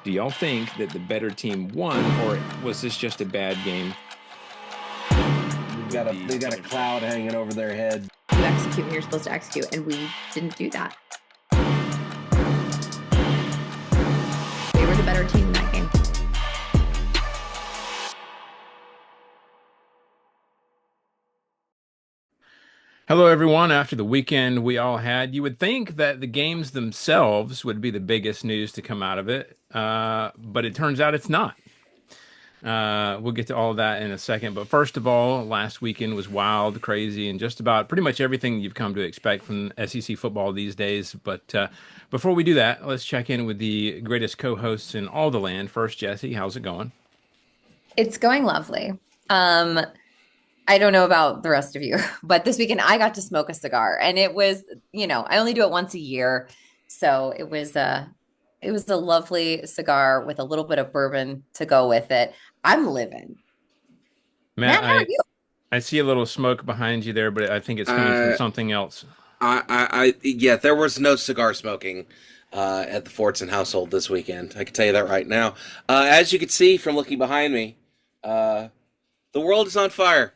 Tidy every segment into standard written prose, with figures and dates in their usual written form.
Do y'all think that the better team won, or was this just a bad game? They got a cloud hanging over their head. You execute when you're supposed to execute, and we didn't do that. They were the better team in that game. Hello, everyone. After the weekend we all had, you would think that the games themselves would be the biggest news to come out of it, but it turns out it's not. We'll get to all of that in a second. But first of all, last weekend was wild, crazy, and just about pretty much everything you've come to expect from SEC football these days. But before we do that, let's check in with the greatest co-hosts in all the land. First, Jesse, how's it going? It's going lovely. I don't know about the rest of you, but this weekend I got to smoke a cigar, and it was, I only do it once a year. So it was a lovely cigar with a little bit of bourbon to go with it. I'm living. Matt, how are you? I see a little smoke behind you there, but I think it's coming from something else. Yeah, there was no cigar smoking at the Fortson household this weekend. I can tell you that right now. As you can see from looking behind me, the world is on fire.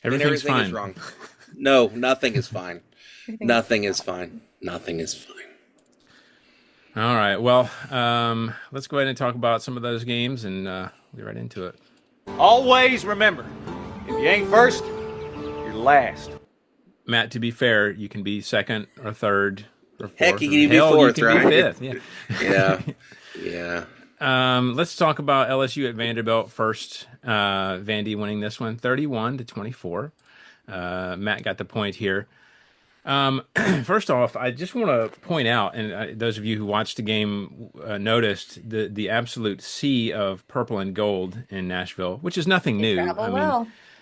Everything's everything fine. is wrong. No, nothing is fine. Nothing is fine. Nothing is fine. All right. Well, let's go ahead and talk about some of those games and get right into it. Always remember, if you ain't first, you're last. Matt, to be fair, you can be second or third or fourth. Heck, you can be fourth, you can right? be fifth. Yeah. Yeah. Let's talk about LSU at Vanderbilt first. Vandy winning this one 31-24. Matt got the point here. First off, I just want to point out, and those of you who watched the game noticed the absolute sea of purple and gold in Nashville, which is nothing new.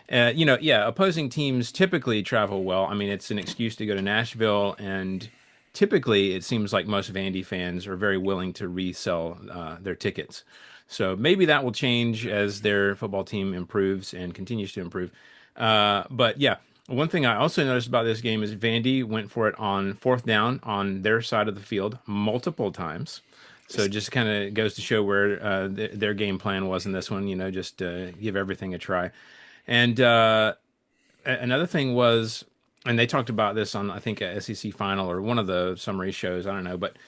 Opposing teams typically travel well. I mean, it's an excuse to go to Nashville, and typically it seems like most Vandy fans are very willing to resell their tickets. So maybe that will change as their football team improves and continues to improve. But yeah. One thing I also noticed about this game is Vandy went for it on fourth down on their side of the field multiple times. So it just kind of goes to show where their game plan was in this one, just give everything a try. And another thing was, and they talked about this on, I think, a SEC Final or one of the summary shows, I don't know, but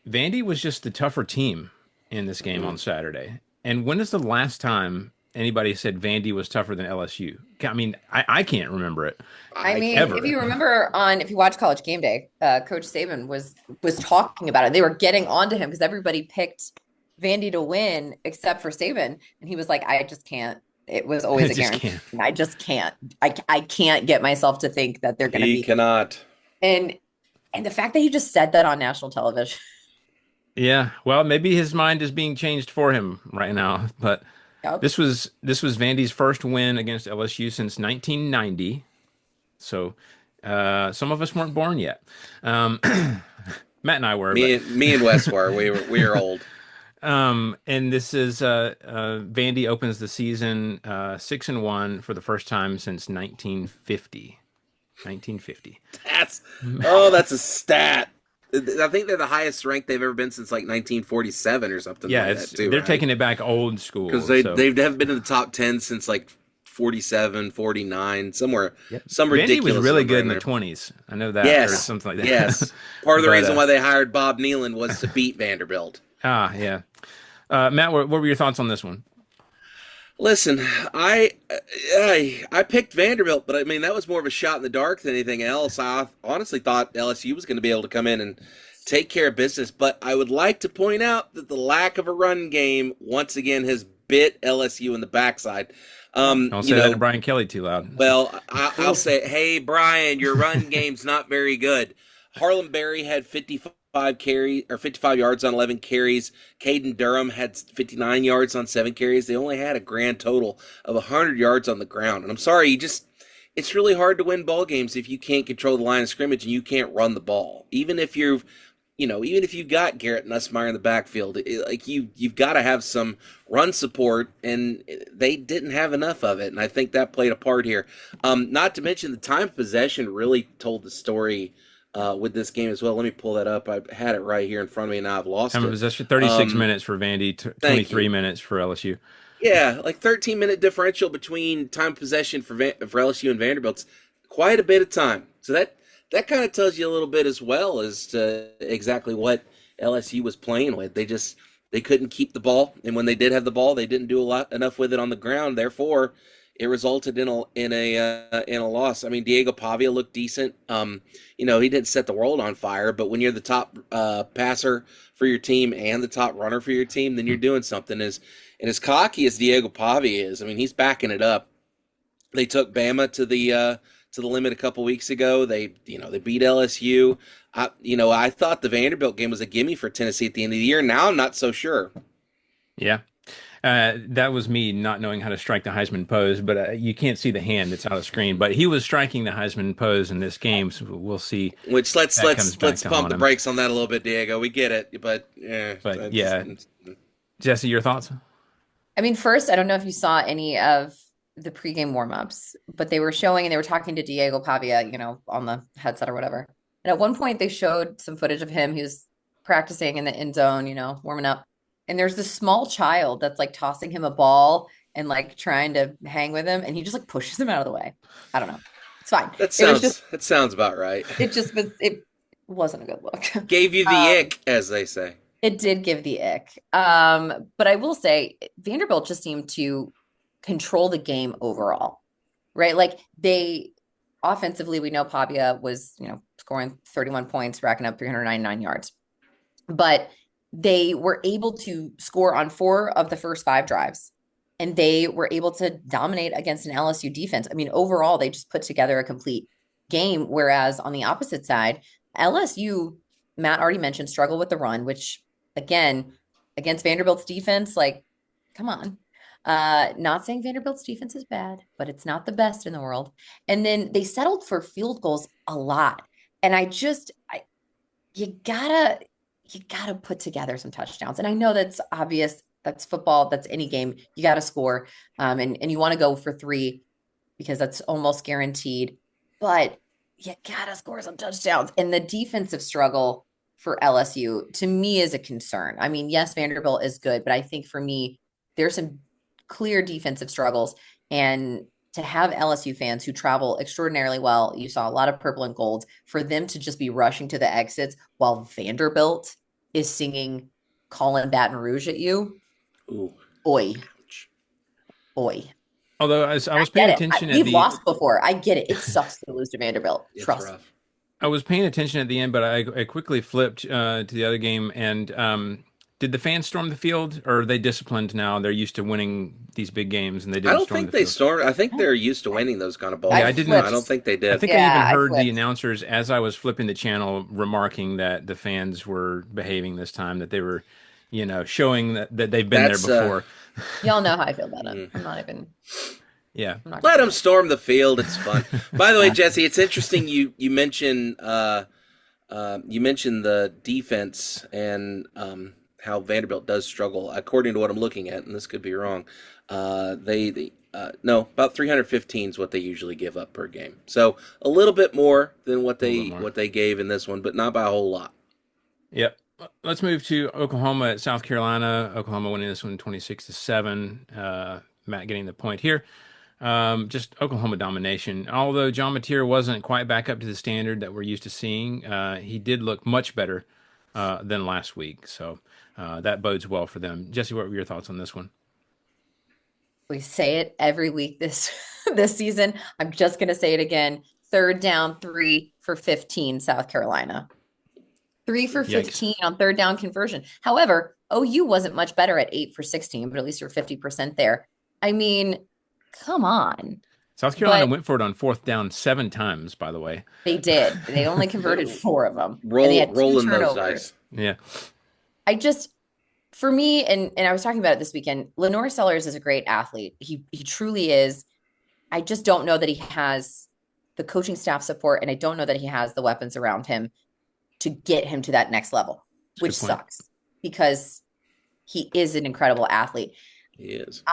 Vandy was just the tougher team in this game on Saturday. And when is the last time anybody said Vandy was tougher than LSU? I mean, I can't remember it. Ever. If you remember if you watch College Game Day, Coach Saban was talking about it. They were getting onto him because everybody picked Vandy to win except for Saban. And he was like, I just can't. It was always a guarantee. I just can't. I can't get myself to think that they're going to be. He cannot. And the fact that he just said that on national television. Yeah. Well, maybe his mind is being changed for him right now, but Yep. This was Vandy's first win against LSU since 1990. So some of us weren't born yet. Matt and I were. Me and Wes were. We were old. And this is Vandy opens the season 6-1 for the first time since 1950. 1950. That's a stat. I think they're the highest ranked they've ever been since like 1947 or something. Yeah, like that too, they're right? taking it back old school because they haven't been in the top 10 since like 47, 49, somewhere. Yep. Some Vandy ridiculous. was really good in there. the 20s. I know that. Yes, or something like that. Yes, part of the reason why they hired Bob Nealon was to beat Vanderbilt. Yeah. Matt, what were your thoughts on this one? Listen, I picked Vanderbilt, but I mean that was more of a shot in the dark than anything else. I honestly thought LSU was going to be able to come in and take care of business, but I would like to point out that the lack of a run game once again has bit LSU in the backside. Don't say that to Brian Kelly too loud. Well, I'll say, hey Brian, your run game's not very good. Harlem Berry had 55 yards on 11 carries. Caden Durham had 59 yards on 7 carries. They only had a grand total of 100 yards on the ground. And I'm sorry, it's really hard to win ball games if you can't control the line of scrimmage and you can't run the ball. Even if you've got Garrett Nussmeier in the backfield, you've got to have some run support, and they didn't have enough of it. And I think that played a part here. Not to mention the time of possession really told the story with this game as well. Let me pull that up. I had it right here in front of me, and now I've lost Time of it. possession 36 minutes for Vandy, Thank 23 you. minutes for LSU. Yeah, like 13-minute differential between time of possession for LSU and Vanderbilt's quite a bit of time. So that kind of tells you a little bit as well as to exactly what LSU was playing with. They couldn't keep the ball, and when they did have the ball, they didn't do enough with it on the ground. Therefore, it resulted in a loss. I mean, Diego Pavia looked decent. He didn't set the world on fire, but when you're the top passer for your team and the top runner for your team, then you're doing something. As cocky as Diego Pavia is, I mean, he's backing it up. They took Bama to the limit a couple weeks ago. They beat LSU. I thought the Vanderbilt game was a gimme for Tennessee at the end of the year. Now I'm not so sure. Yeah. That was me not knowing how to strike the Heisman pose, but you can't see the hand that's out of screen. But he was striking the Heisman pose in this game, so we'll see. Which let's to pump haunt the him. brakes on that a little bit, Diego. We get it, but yeah. Jesse, your thoughts? I mean, first, I don't know if you saw any of the pregame warmups, but they were showing and they were talking to Diego Pavia, on the headset or whatever. And at one point, they showed some footage of him. He was practicing in the end zone, warming up. And there's this small child that's like tossing him a ball and like trying to hang with him, and he just like pushes him out of the way. I don't know. It's fine. That sounds about right. It wasn't a good look. Gave you the ick, as they say. It did give the ick. But I will say Vanderbilt just seemed to control the game overall, right? Like offensively, we know Pavia was, scoring 31 points, racking up 399 yards, but they were able to score on 4 of the first 5 drives, and they were able to dominate against an LSU defense. I mean, overall, they just put together a complete game. Whereas on the opposite side, LSU, Matt already mentioned, struggle with the run, which again, against Vanderbilt's defense, like, come on. Not saying Vanderbilt's defense is bad, but it's not the best in the world. And then they settled for field goals a lot. And you gotta put together some touchdowns. And I know that's obvious. That's football. That's any game. You got to score. And you want to go for 3 because that's almost guaranteed. But you got to score some touchdowns. And the defensive struggle for LSU, to me, is a concern. I mean, yes, Vanderbilt is good, but I think for me, there's some clear defensive struggles. And to have LSU fans who travel extraordinarily well, you saw a lot of purple and gold, for them to just be rushing to the exits while Vanderbilt is singing Callin' Baton Rouge at you. Ooh. Oi. Oi. Although I was paying attention we've lost before. I get it. It sucks to lose to Vanderbilt. Trust me. I was paying attention at the end, but I quickly flipped to the other game. And did the fans storm the field, or are they disciplined now? They're used to winning these big games, and they didn't. I don't think they stormed. I think they're used to winning those kind of balls. Yeah, I don't think they did. I think I even heard the announcers as I was flipping the channel remarking that the fans were behaving this time, that they were, showing that they've been there before. Y'all know how I feel about it. I'm not even. Yeah. Let them storm the field. It's fun. By the way, Jesse, it's interesting you mentioned the defense and how Vanderbilt does struggle. According to what I'm looking at, and this could be wrong, about 315 is what they usually give up per game. So a little bit more than what they gave in this one, but not by a whole lot. Yep. Let's move to Oklahoma at South Carolina. Oklahoma winning this one 26-7. Matt getting the point here. Just Oklahoma domination. Although John Mateer wasn't quite back up to the standard that we're used to seeing, he did look much better than last week. So that bodes well for them. Jesse, what were your thoughts on this one? We say it every week this season. I'm just going to say it again. 3rd down, 3 for 15, South Carolina. 3 for 15 on 3rd down conversion. However, OU wasn't much better at 8 for 16, but at least you're 50% there. I mean, come on. South Carolina went for it on 4th down 7 times, by the way. They did. They only converted 4 of them. Rolling those dice. Yeah. For me, and I was talking about it this weekend, Lenore Sellers is a great athlete. He truly is. I just don't know that he has the coaching staff support, and I don't know that he has the weapons around him to get him to that next level, which sucks because he is an incredible athlete. He is.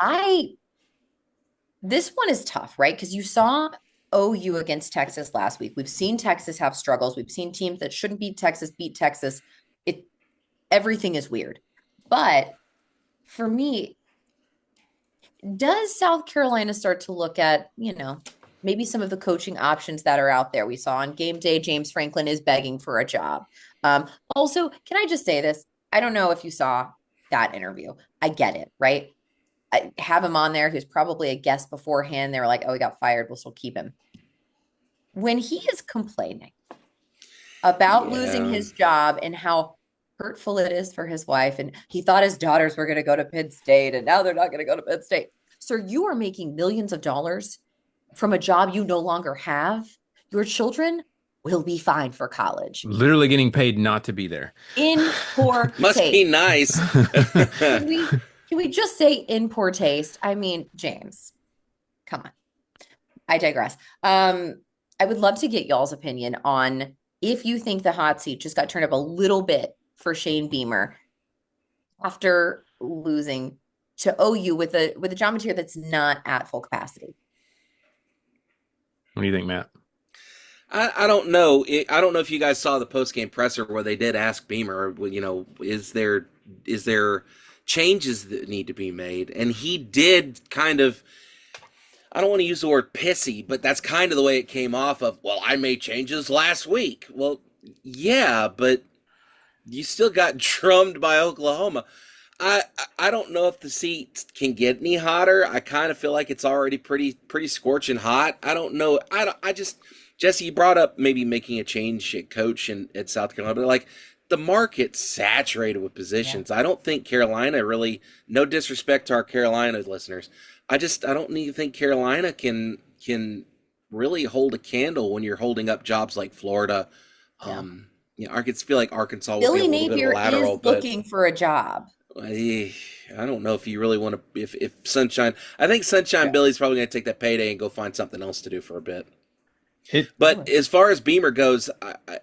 This one is tough, right? Because you saw OU against Texas last week. We've seen Texas have struggles. We've seen teams that shouldn't beat Texas beat Texas. It Everything is weird. But for me, does South Carolina start to look at, maybe some of the coaching options that are out there? We saw on game day, James Franklin is begging for a job. Also, can I just say this? I don't know if you saw that interview. I get it, right? I have him on there. He was probably a guest beforehand. They were like, oh, he got fired. We'll still keep him. When he is complaining about losing Yeah. his job and how hurtful it is for his wife, and he thought his daughters were going to go to Penn State, and now they're not going to go to Penn State. Sir, you are making millions of dollars from a job you no longer have. Your children will be fine for college. Literally getting paid not to be there. In poor Must taste. be nice. Can we just say in poor taste? I mean, James, come on. I digress. I would love to get y'all's opinion on if you think the hot seat just got turned up a little bit for Shane Beamer after losing to OU with a John Mateer that's not at full capacity. What do you think, Matt? I don't know. I don't know if you guys saw the post-game presser where they did ask Beamer, is there changes that need to be made? And he did kind of, I don't want to use the word pissy, but that's kind of the way it came off of, well, I made changes last week. Well, yeah, but you still got drummed by Oklahoma. I don't know if the seat can get any hotter. I kind of feel like it's already pretty scorching hot. I don't know. Jesse, you brought up maybe making a change at coach at South Carolina, but like the market's saturated with positions. Yeah. I don't think Carolina really, no disrespect to our Carolina listeners, I don't even think Carolina can really hold a candle when you're holding up jobs like Florida. Yeah. I could feel like Arkansas will Billy be a little Napier bit of a lateral, is looking for a job. I don't know if you really want to. If Sunshine, I think Sunshine Billy's probably going to take that payday and go find something else to do for a bit. But as far as Beamer goes,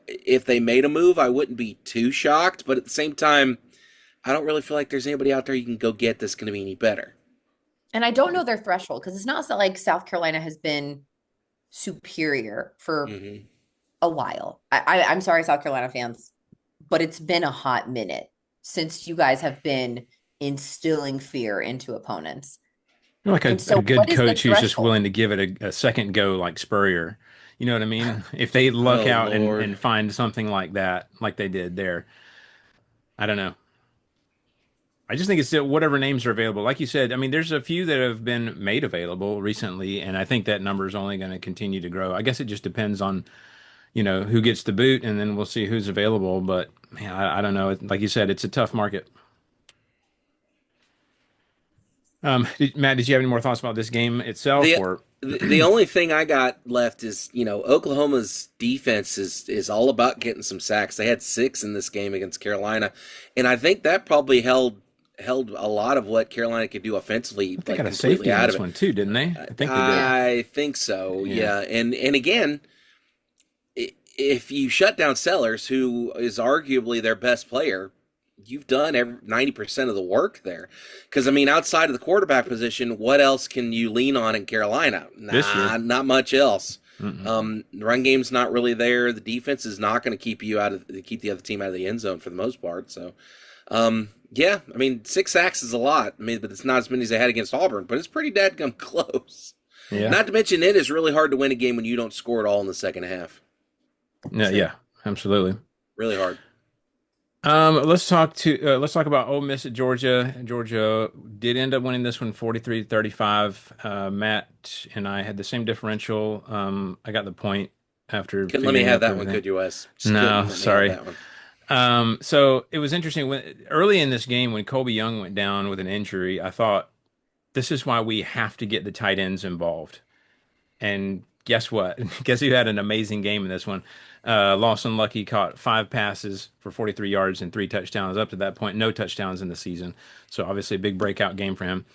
if they made a move, I wouldn't be too shocked. But at the same time, I don't really feel like there's anybody out there you can go get that's going to be any better. And I don't know their threshold because it's not like South Carolina has been superior for a while. I'm sorry, South Carolina fans, but it's been a hot minute since you guys have been instilling fear into opponents. You're like a good coach who's just willing to give it a second go, like Spurrier. You know what I mean? If they luck out and find something like that, like they did there, I don't know. I just think it's whatever names are available. Like you said, I mean, there's a few that have been made available recently, and I think that number is only going to continue to grow. I guess it just depends on, who gets the boot, and then we'll see who's available. But man, I don't know. Like you said, it's a tough market. Matt, did you have any more thoughts about this game itself? The only thing I got left is, Oklahoma's defense is all about getting some sacks. They had 6 in this game against Carolina, and I think that probably held a lot of what Carolina could do offensively. They got a safety in this one too, didn't they? I think they did. I think so. Yeah. And again, if you shut down Sellers, who is arguably their best player, you've done 90% of the work there. Because, I mean, outside of the quarterback position, what else can you lean on in Carolina? Not much else. The run game's not really there. The defense is not going to keep the other team out of the end zone for the most part. So, I mean, 6 sacks is a lot. I mean, but it's not as many as they had against Auburn, but it's pretty dadgum close. Yeah. Not to mention, it is really hard to win a game when you don't score it all in the second half. Yeah, absolutely. Really hard. Let's talk about Ole Miss at Georgia. Georgia did end up winning this one 43-35. Matt and I had the same differential. I got the point after. Couldn't let me have that one, could you, Wes? No, sorry. So it was interesting early in this game when Colby Young went down with an injury. I thought this is why we have to get the tight ends involved. And guess what? Guess who had an amazing game in this one? Lawson Lucky caught 5 passes for 43 yards and 3 touchdowns. Up to that point, no touchdowns in the season. So obviously a big breakout game for him.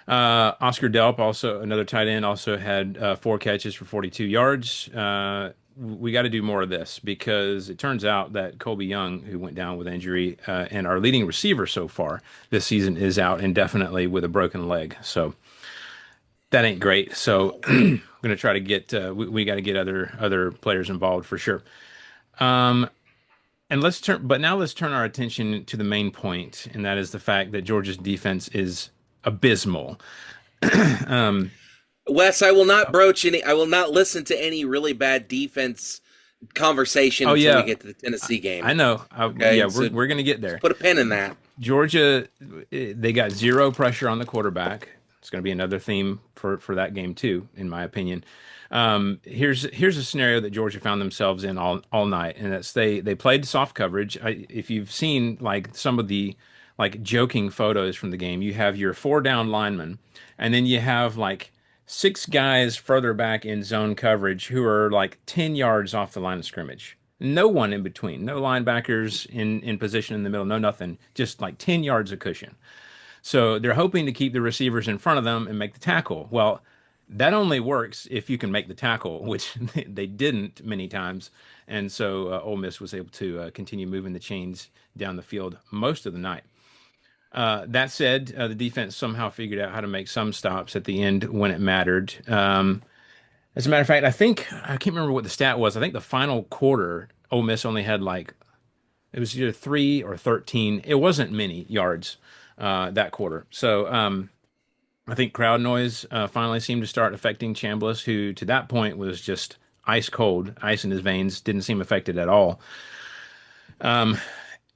Oscar Delp, also another tight end, also had 4 catches for 42 yards. We got to do more of this because it turns out that Colby Young, who went down with injury, and our leading receiver so far this season is out indefinitely with a broken leg. So that ain't great. So going to try to get we got to get other players involved for sure. Um, and let's turn our attention to the main point, and that is the fact that Georgia's defense is abysmal. um, Wes, I will not broach any. I will not listen to any really bad defense conversation oh until we yeah, get to the Tennessee game. I know. Okay, Yeah, so we're going to get there. put a pin in that. Georgia, they got zero pressure on the quarterback. It's going to be another theme for that game too, in my opinion. Here's a scenario that Georgia found themselves in all night, and that's they played soft coverage. If you've seen like some of the like joking photos from the game, you have your four down lineman, and then you have like six guys further back in zone coverage who are like 10 yards off the line of scrimmage. No one in between, no linebackers in position in the middle, no nothing, just like 10 yards of cushion. So they're hoping to keep the receivers in front of them and make the tackle. Well, that only works if you can make the tackle, which they didn't many times. And so Ole Miss was able to continue moving the chains down the field most of the night. That said, the defense somehow figured out how to make some stops at the end when it mattered. As a matter of fact, I can't remember what the stat was. I think the final quarter, Ole Miss only had like it was either 3 or 13. It wasn't many yards that quarter. So I think crowd noise finally seemed to start affecting Chambliss, who to that point was just ice cold, ice in his veins, didn't seem affected at all.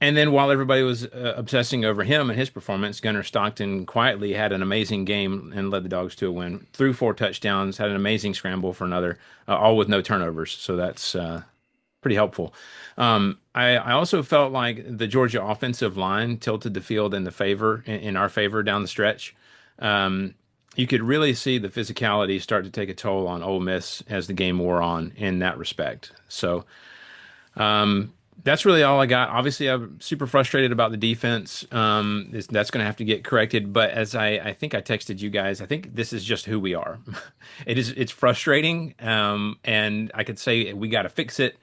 And then while everybody was obsessing over him and his performance, Gunnar Stockton quietly had an amazing game and led the Dogs to a win. Threw 4 touchdowns, had an amazing scramble for another, all with no turnovers. So that's pretty helpful. I also felt like the Georgia offensive line tilted the field in our favor down the stretch. You could really see the physicality start to take a toll on Ole Miss as the game wore on in that respect. So that's really all I got. Obviously, I'm super frustrated about the defense. That's going to have to get corrected. But as I think I texted you guys, I think this is just who we are. It's frustrating, and I could say we got to fix it.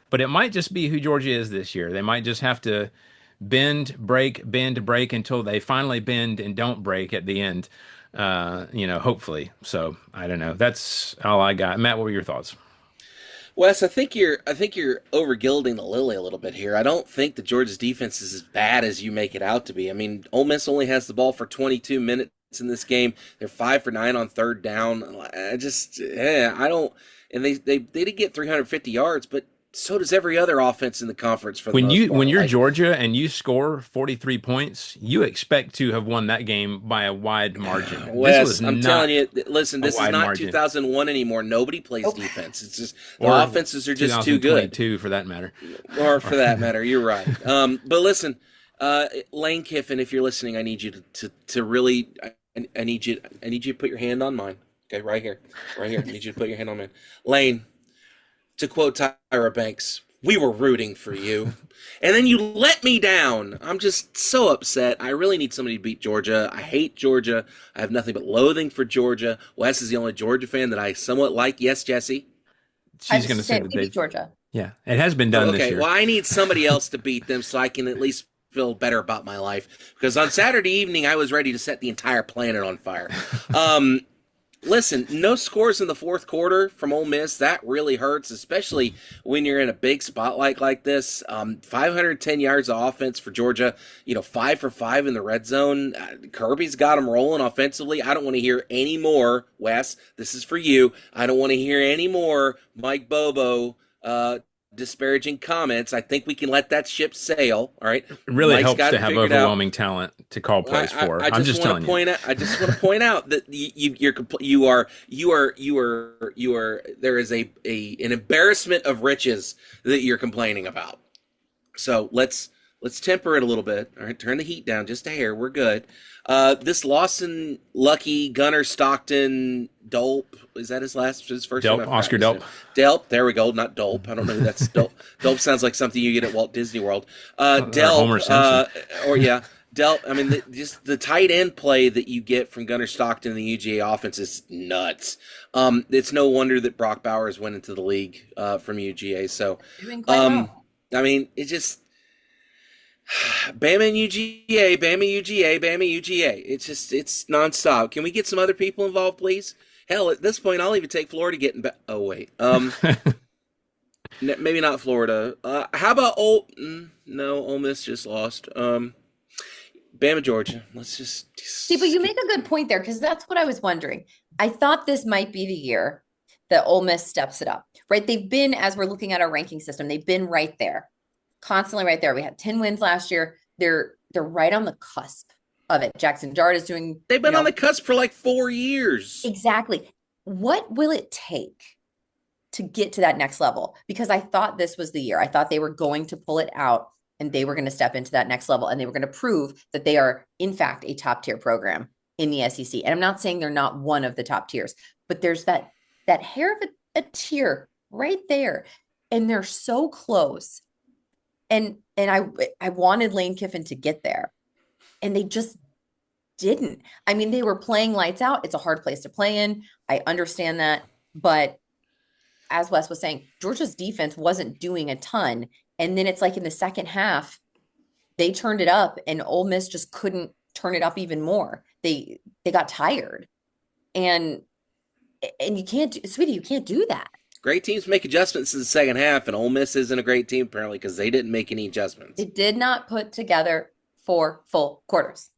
But it might just be who Georgia is this year. They might just have to bend, break until they finally bend and don't break at the end. Hopefully. So I don't know. That's all I got. Matt, what were your thoughts? Wes, I think you're overgilding the lily a little bit here. I don't think the Georgia's defense is as bad as you make it out to be. I mean, Ole Miss only has the ball for 22 minutes in this game. They're 5 for 9 on third down. I don't. And they did get 350 yards, but so does every other offense in the conference for the most part. When you're Georgia and you score 43 points, you expect to have won that game by a wide margin. Wes, I'm telling you, listen, this is not margin. 2001 anymore. Nobody plays defense. It's just the offenses are just too good. 2022 for that matter. Or for that matter, you're right. But listen, Lane Kiffin, if you're listening, I need you to really, I need you to put your hand on mine. Okay, right here. I need you to put your hand on mine. Lane, to quote Tyra Banks, we were rooting for you. And then you let me down. I'm just so upset. I really need somebody to beat Georgia. I hate Georgia. I have nothing but loathing for Georgia. Wes is the only Georgia fan that I somewhat like. Yes, Jesse? She's going to say that they beat Georgia. Yeah, it has been done this year. Well, I need somebody else to beat them so I can at least feel better about my life. Because on Saturday evening, I was ready to set the entire planet on fire. Listen, no scores in the fourth quarter from Ole Miss. That really hurts, especially when you're in a big spotlight like this. 510 yards of offense for Georgia, 5 for 5 in the red zone. Kirby's got them rolling offensively. I don't want to hear any more, Wes. This is for you. I don't want to hear any more Mike Bobo disparaging comments. I think we can let that ship sail. All right. It really helps to have overwhelming talent to call plays for. I'm just telling you. I just want to point out that there is an embarrassment of riches that you're complaining about. So let's temper it a little bit. All right. Turn the heat down just a hair. We're good. This Lawson, Lucky, Gunnar Stockton, Dolp, is that his first Delp, name? Oscar Delp. Delp, there we go, not Dolp. I don't know who that's Dolp. Dolp sounds like something you get at Walt Disney World. Delp, Homer Simpson. Delp, I mean, just the tight end play that you get from Gunnar Stockton in the UGA offense is nuts. It's no wonder that Brock Bowers went into the league from UGA. So, I mean, it just... Bama and UGA, Bama UGA, Bama UGA. It's nonstop. Can we get some other people involved, please? Hell, at this point, I'll even take Florida getting back. Oh wait, maybe not Florida. How about No, Ole Miss just lost. Bama, Georgia. Let's just See, but you make a good point there because that's what I was wondering. I thought this might be the year that Ole Miss steps it up, right? They've been, as we're looking at our ranking system, they've been right there, constantly right there. We had 10 wins last year. They're right on the cusp of it. Jackson Dart is doing. They've been on the cusp for like 4 years. Exactly. What will it take to get to that next level? Because I thought this was the year. I thought they were going to pull it out and they were going to step into that next level and they were going to prove that they are, in fact, a top tier program in the SEC. And I'm not saying they're not one of the top tiers, but there's that hair of a tier right there. And they're so close. And I wanted Lane Kiffin to get there. And they just didn't. I mean, they were playing lights out. It's a hard place to play in. I understand that. But as Wes was saying, Georgia's defense wasn't doing a ton. And then it's like in the second half, they turned it up and Ole Miss just couldn't turn it up even more. They got tired. And you can't, sweetie, you can't do that. Great teams make adjustments in the second half, and Ole Miss isn't a great team apparently because they didn't make any adjustments. It did not put together 4 full quarters.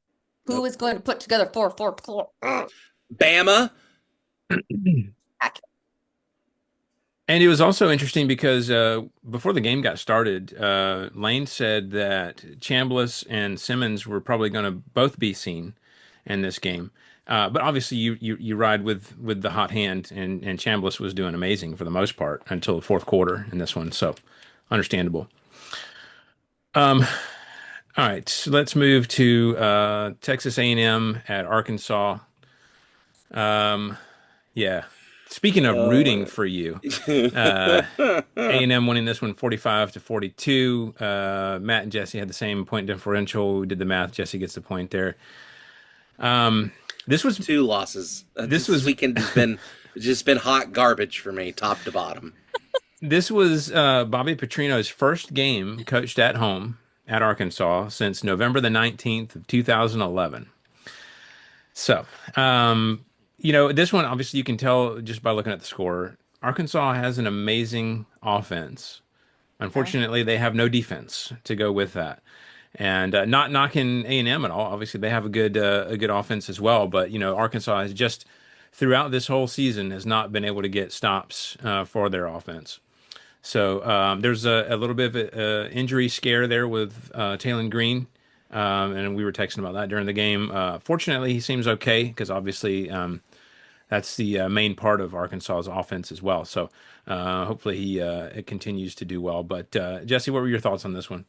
Who is going to put together 4 full quarters? Bama. And it was also interesting because before the game got started, Lane said that Chambliss and Simmons were probably going to both be seen in this game. But obviously, you ride with the hot hand, and Chambliss was doing amazing for the most part until the fourth quarter in this one. So understandable. All right, so let's move to Texas A&M at Arkansas. Yeah. Speaking of rooting for you, A&M winning this one 45-42. Matt and Jesse had the same point differential. We did the math. Jesse gets the point there. This was 2 losses. This weekend has been hot garbage for me, top to bottom. This was Bobby Petrino's first game coached at home at Arkansas since November the 19th of 2011. So, this one, obviously, you can tell just by looking at the score. Arkansas has an amazing offense. Unfortunately, they have no defense to go with that. And not knocking A&M at all. Obviously, they have a good offense as well. But, Arkansas has just, throughout this whole season, has not been able to get stops for their offense. So there's a little bit of an injury scare there with Taylon Green. And we were texting about that during the game. Fortunately, he seems okay because obviously that's the main part of Arkansas's offense as well. So hopefully it continues to do well. But Jesse, what were your thoughts on this one?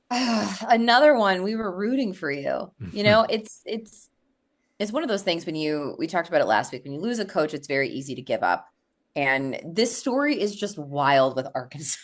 Another one. We were rooting for you. It's one of those things we talked about it last week. When you lose a coach, it's very easy to give up. And this story is just wild with Arkansas.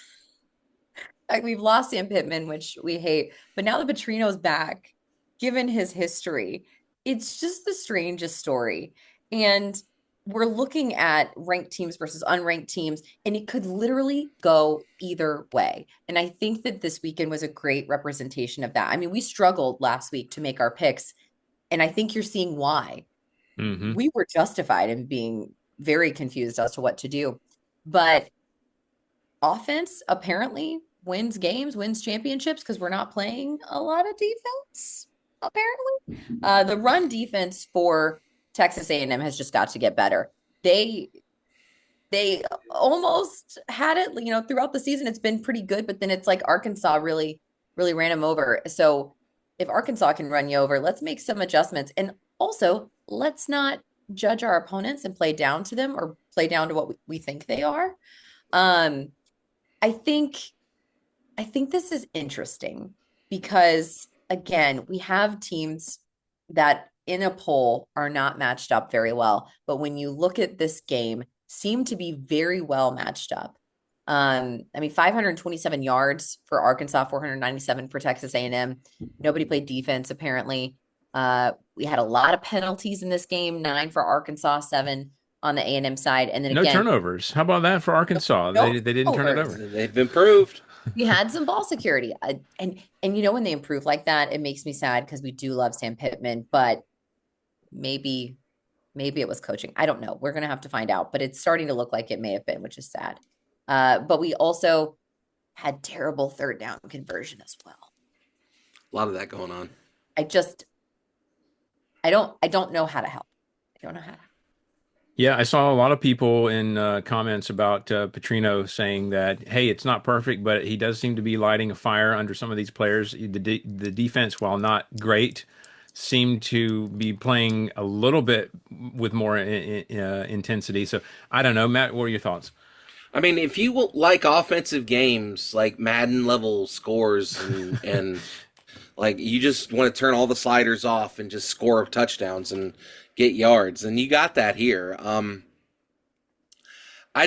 Like, we've lost Sam Pittman, which we hate, but now that Petrino's back, given his history, it's just the strangest story. And we're looking at ranked teams versus unranked teams, and it could literally go either way. And I think that this weekend was a great representation of that. I mean, we struggled last week to make our picks, and I think you're seeing why. Mm-hmm. We were justified in being very confused as to what to do. But offense apparently wins games, wins championships because we're not playing a lot of defense, apparently. The run defense for Texas A&M has just got to get better. They almost had it, throughout the season. It's been pretty good, but then it's like Arkansas really, really ran them over. So if Arkansas can run you over, let's make some adjustments. And also, let's not judge our opponents and play down to them or play down to what we think they are. I think this is interesting because, again, we have teams that in a poll are not matched up very well. But when you look at this game, seem to be very well matched up. 527 yards for Arkansas, 497 for Texas A&M. Nobody played defense, apparently. We had a lot of penalties in this game, 9 for Arkansas, 7 on the A&M side. And then no turnovers. How about that for Arkansas? They didn't turn it over. They've improved. We had some ball security. And when they improve like that, it makes me sad because we do love Sam Pittman, but maybe Maybe it was coaching. I don't know. We're going to have to find out, but it's starting to look like it may have been, which is sad. But we also had terrible third down conversion as well. A lot of that going on. I don't know how to help. I don't know how to. Yeah, I saw a lot of people in comments about Petrino saying that, hey, it's not perfect, but he does seem to be lighting a fire under some of these players. The defense, while not great, seemed to be playing a little bit with more intensity. So I don't know, Matt, what are your thoughts? I mean, if you like offensive games, like Madden level scores, and like you just want to turn all the sliders off and just score touchdowns and get yards, and you got that here. I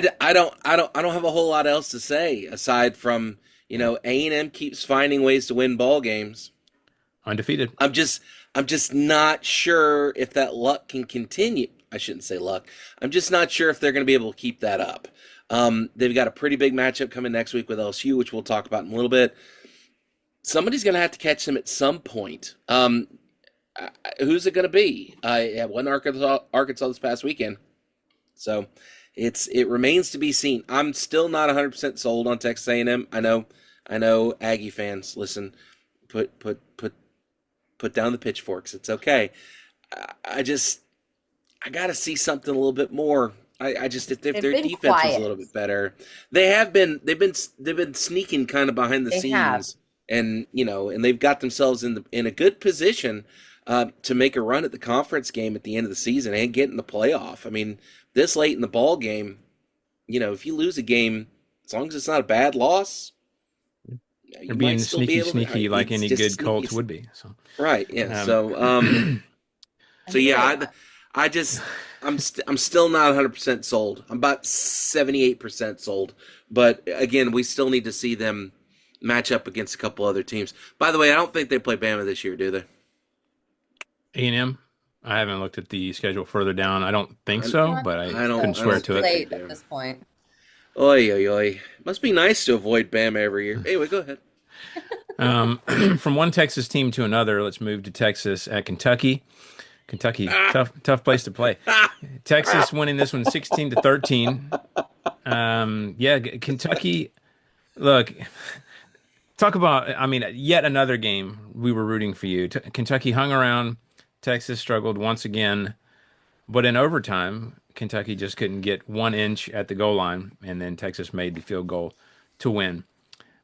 don't have a whole lot else to say aside from A&M keeps finding ways to win ball games. Undefeated. I'm just not sure if that luck can continue. I shouldn't say luck. I'm just not sure if they're going to be able to keep that up. They've got a pretty big matchup coming next week with LSU, which we'll talk about in a little bit. Somebody's going to have to catch them at some point. Who's it going to be? It wasn't Arkansas this past weekend. So it remains to be seen. I'm still not 100% sold on Texas A&M. I know Aggie fans, listen, put down the pitchforks. It's okay. I got to see something a little bit more. If their defense was a little bit better. They've been sneaking kind of behind the scenes, and they've got themselves in a good position to make a run at the conference game at the end of the season and get in the playoff. I mean, this late in the ball game, if you lose a game, as long as it's not a bad loss, you're being sneaky like any good Colt would be. So right, yeah. So yeah, I'm still not 100% sold. I'm about 78% sold. But again, we still need to see them match up against a couple other teams. By the way, I don't think they play Bama this year, do they? A&M? I haven't looked at the schedule further down. I don't think so, but I couldn't swear to it. Late at this point. Oy, oy, oy. Must be nice to avoid Bama every year. Anyway, go ahead. From one Texas team to another, let's move to Texas at Kentucky. Kentucky, tough place to play. Texas winning this one 16-13. Kentucky, look, talk about, yet another game we were rooting for you. Kentucky hung around. Texas struggled once again. But in overtime, Kentucky just couldn't get 1 inch at the goal line, and then Texas made the field goal to win.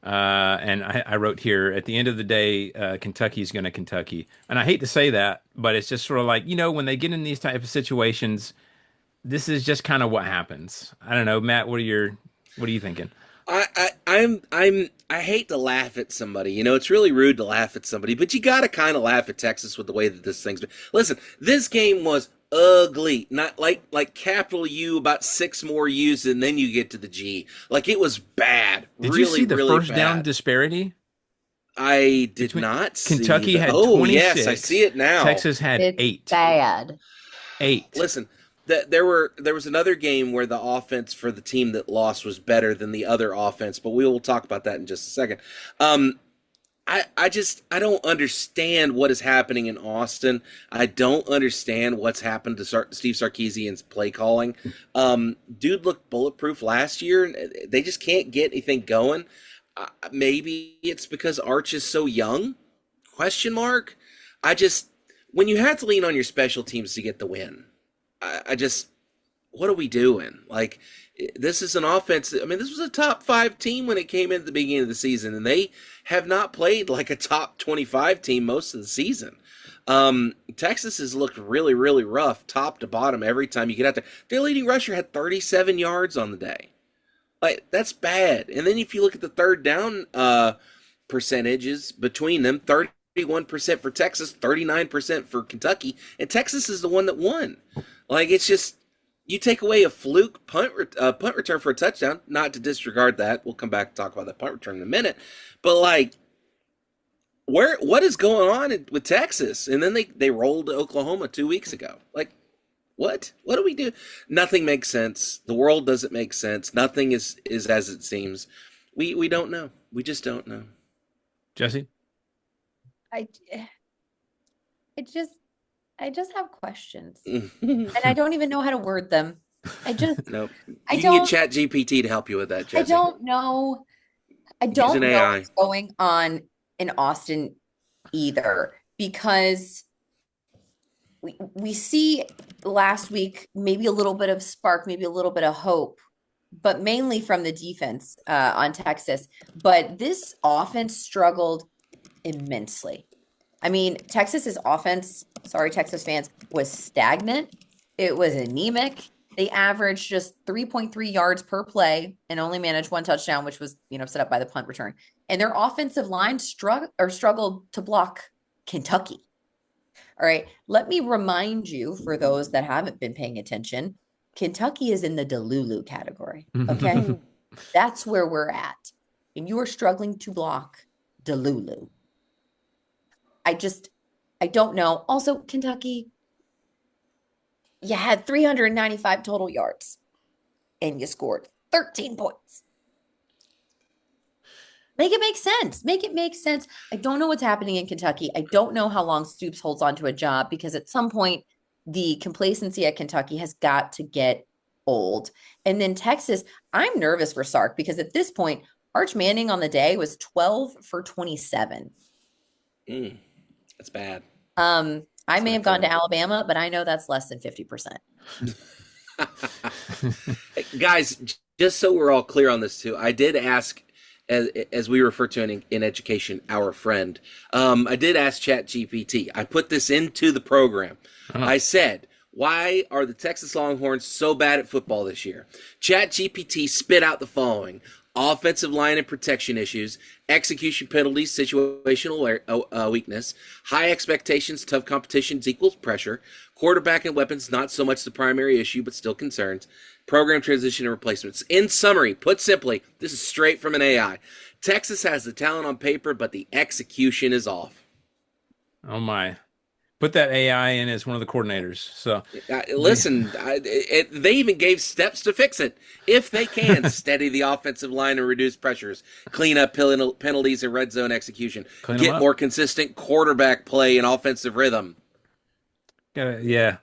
And I wrote here, at the end of the day, Kentucky's going to Kentucky. And I hate to say that, but it's just sort of like, when they get in these type of situations, this is just kind of what happens. I don't know, Matt, what are you thinking? I hate to laugh at somebody. It's really rude to laugh at somebody, but you got to kind of laugh at Texas with the way that this thing's been. Listen, this game was ugly, not like capital U, about 6 more U's, and then you get to the G. Like, it was bad. Did you see the really first bad. Down disparity? I did not see. Kentucky had 26. Yes, I see it now. Texas had it's 8. Bad. 8. Listen, there was another game where the offense for the team that lost was better than the other offense, but we will talk about that in just a second. I don't understand what is happening in Austin. I don't understand what's happened to Steve Sarkisian's play calling. Dude looked bulletproof last year, and they just can't get anything going. Maybe it's because Arch is so young? Question mark. When you have to lean on your special teams to get the win, what are we doing? Like, this is an offense. This was a top 5 team when it came in at the beginning of the season, and they have not played like a top 25 team most of the season. Texas has looked really, really rough, top to bottom, every time you get out there. Their leading rusher had 37 yards on the day. Like, that's bad. And then if you look at the third down percentages between them, 31% for Texas, 39% for Kentucky, and Texas is the one that won. Like, it's just, you take away a fluke punt return for a touchdown, not to disregard that. We'll come back and talk about that punt return in a minute. But, like, what is going on with Texas? And then they rolled to Oklahoma 2 weeks ago. Like, what? What do we do? Nothing makes sense. The world doesn't make sense. Nothing is as it seems. We don't know. We just don't know. Jesse? I just have questions, and Nope. I don't even know how to word them. I just, You I can get don't, Chat GPT to help you with that, I Jesse. don't know. I Use an don't know AI. what's going on in Austin either, because we see last week maybe a little bit of spark, maybe a little bit of hope, but mainly from the defense on Texas. But this offense struggled immensely. I mean, Texas's offense, sorry, Texas fans, was stagnant. It was anemic. They averaged just 3.3 yards per play and only managed one touchdown, which was, set up by the punt return. And their offensive line struggled to block Kentucky. All right. Let me remind you, for those that haven't been paying attention, Kentucky is in the Delulu category. Okay. That's where we're at. And you are struggling to block Delulu. I don't know. Also, Kentucky, you had 395 total yards and you scored 13 points. Make it make sense. Make it make sense. I don't know what's happening in Kentucky. I don't know how long Stoops holds on to a job, because at some point the complacency at Kentucky has got to get old. And then Texas, I'm nervous for Sark, because at this point, Arch Manning on the day was 12 for 27. That's bad. I may have gone to Alabama, but I know that's less than 50%. Guys, just so we're all clear on this too, I did ask, as we refer to in education, our friend, I did ask ChatGPT. I put this into the program. I said, why are the Texas Longhorns so bad at football this year? ChatGPT spit out the following: offensive line and protection issues, execution penalties, situational weakness, high expectations, tough competitions equals pressure, quarterback and weapons, not so much the primary issue, but still concerns, program transition and replacements. In summary, put simply, this is straight from an AI. Texas has the talent on paper, but the execution is off. Oh my. Put that AI in as one of the coordinators. So listen, they even gave steps to fix it. If they can, steady the offensive line and reduce pressures, clean up penalties and red zone execution, get more consistent quarterback play and offensive rhythm. Yeah.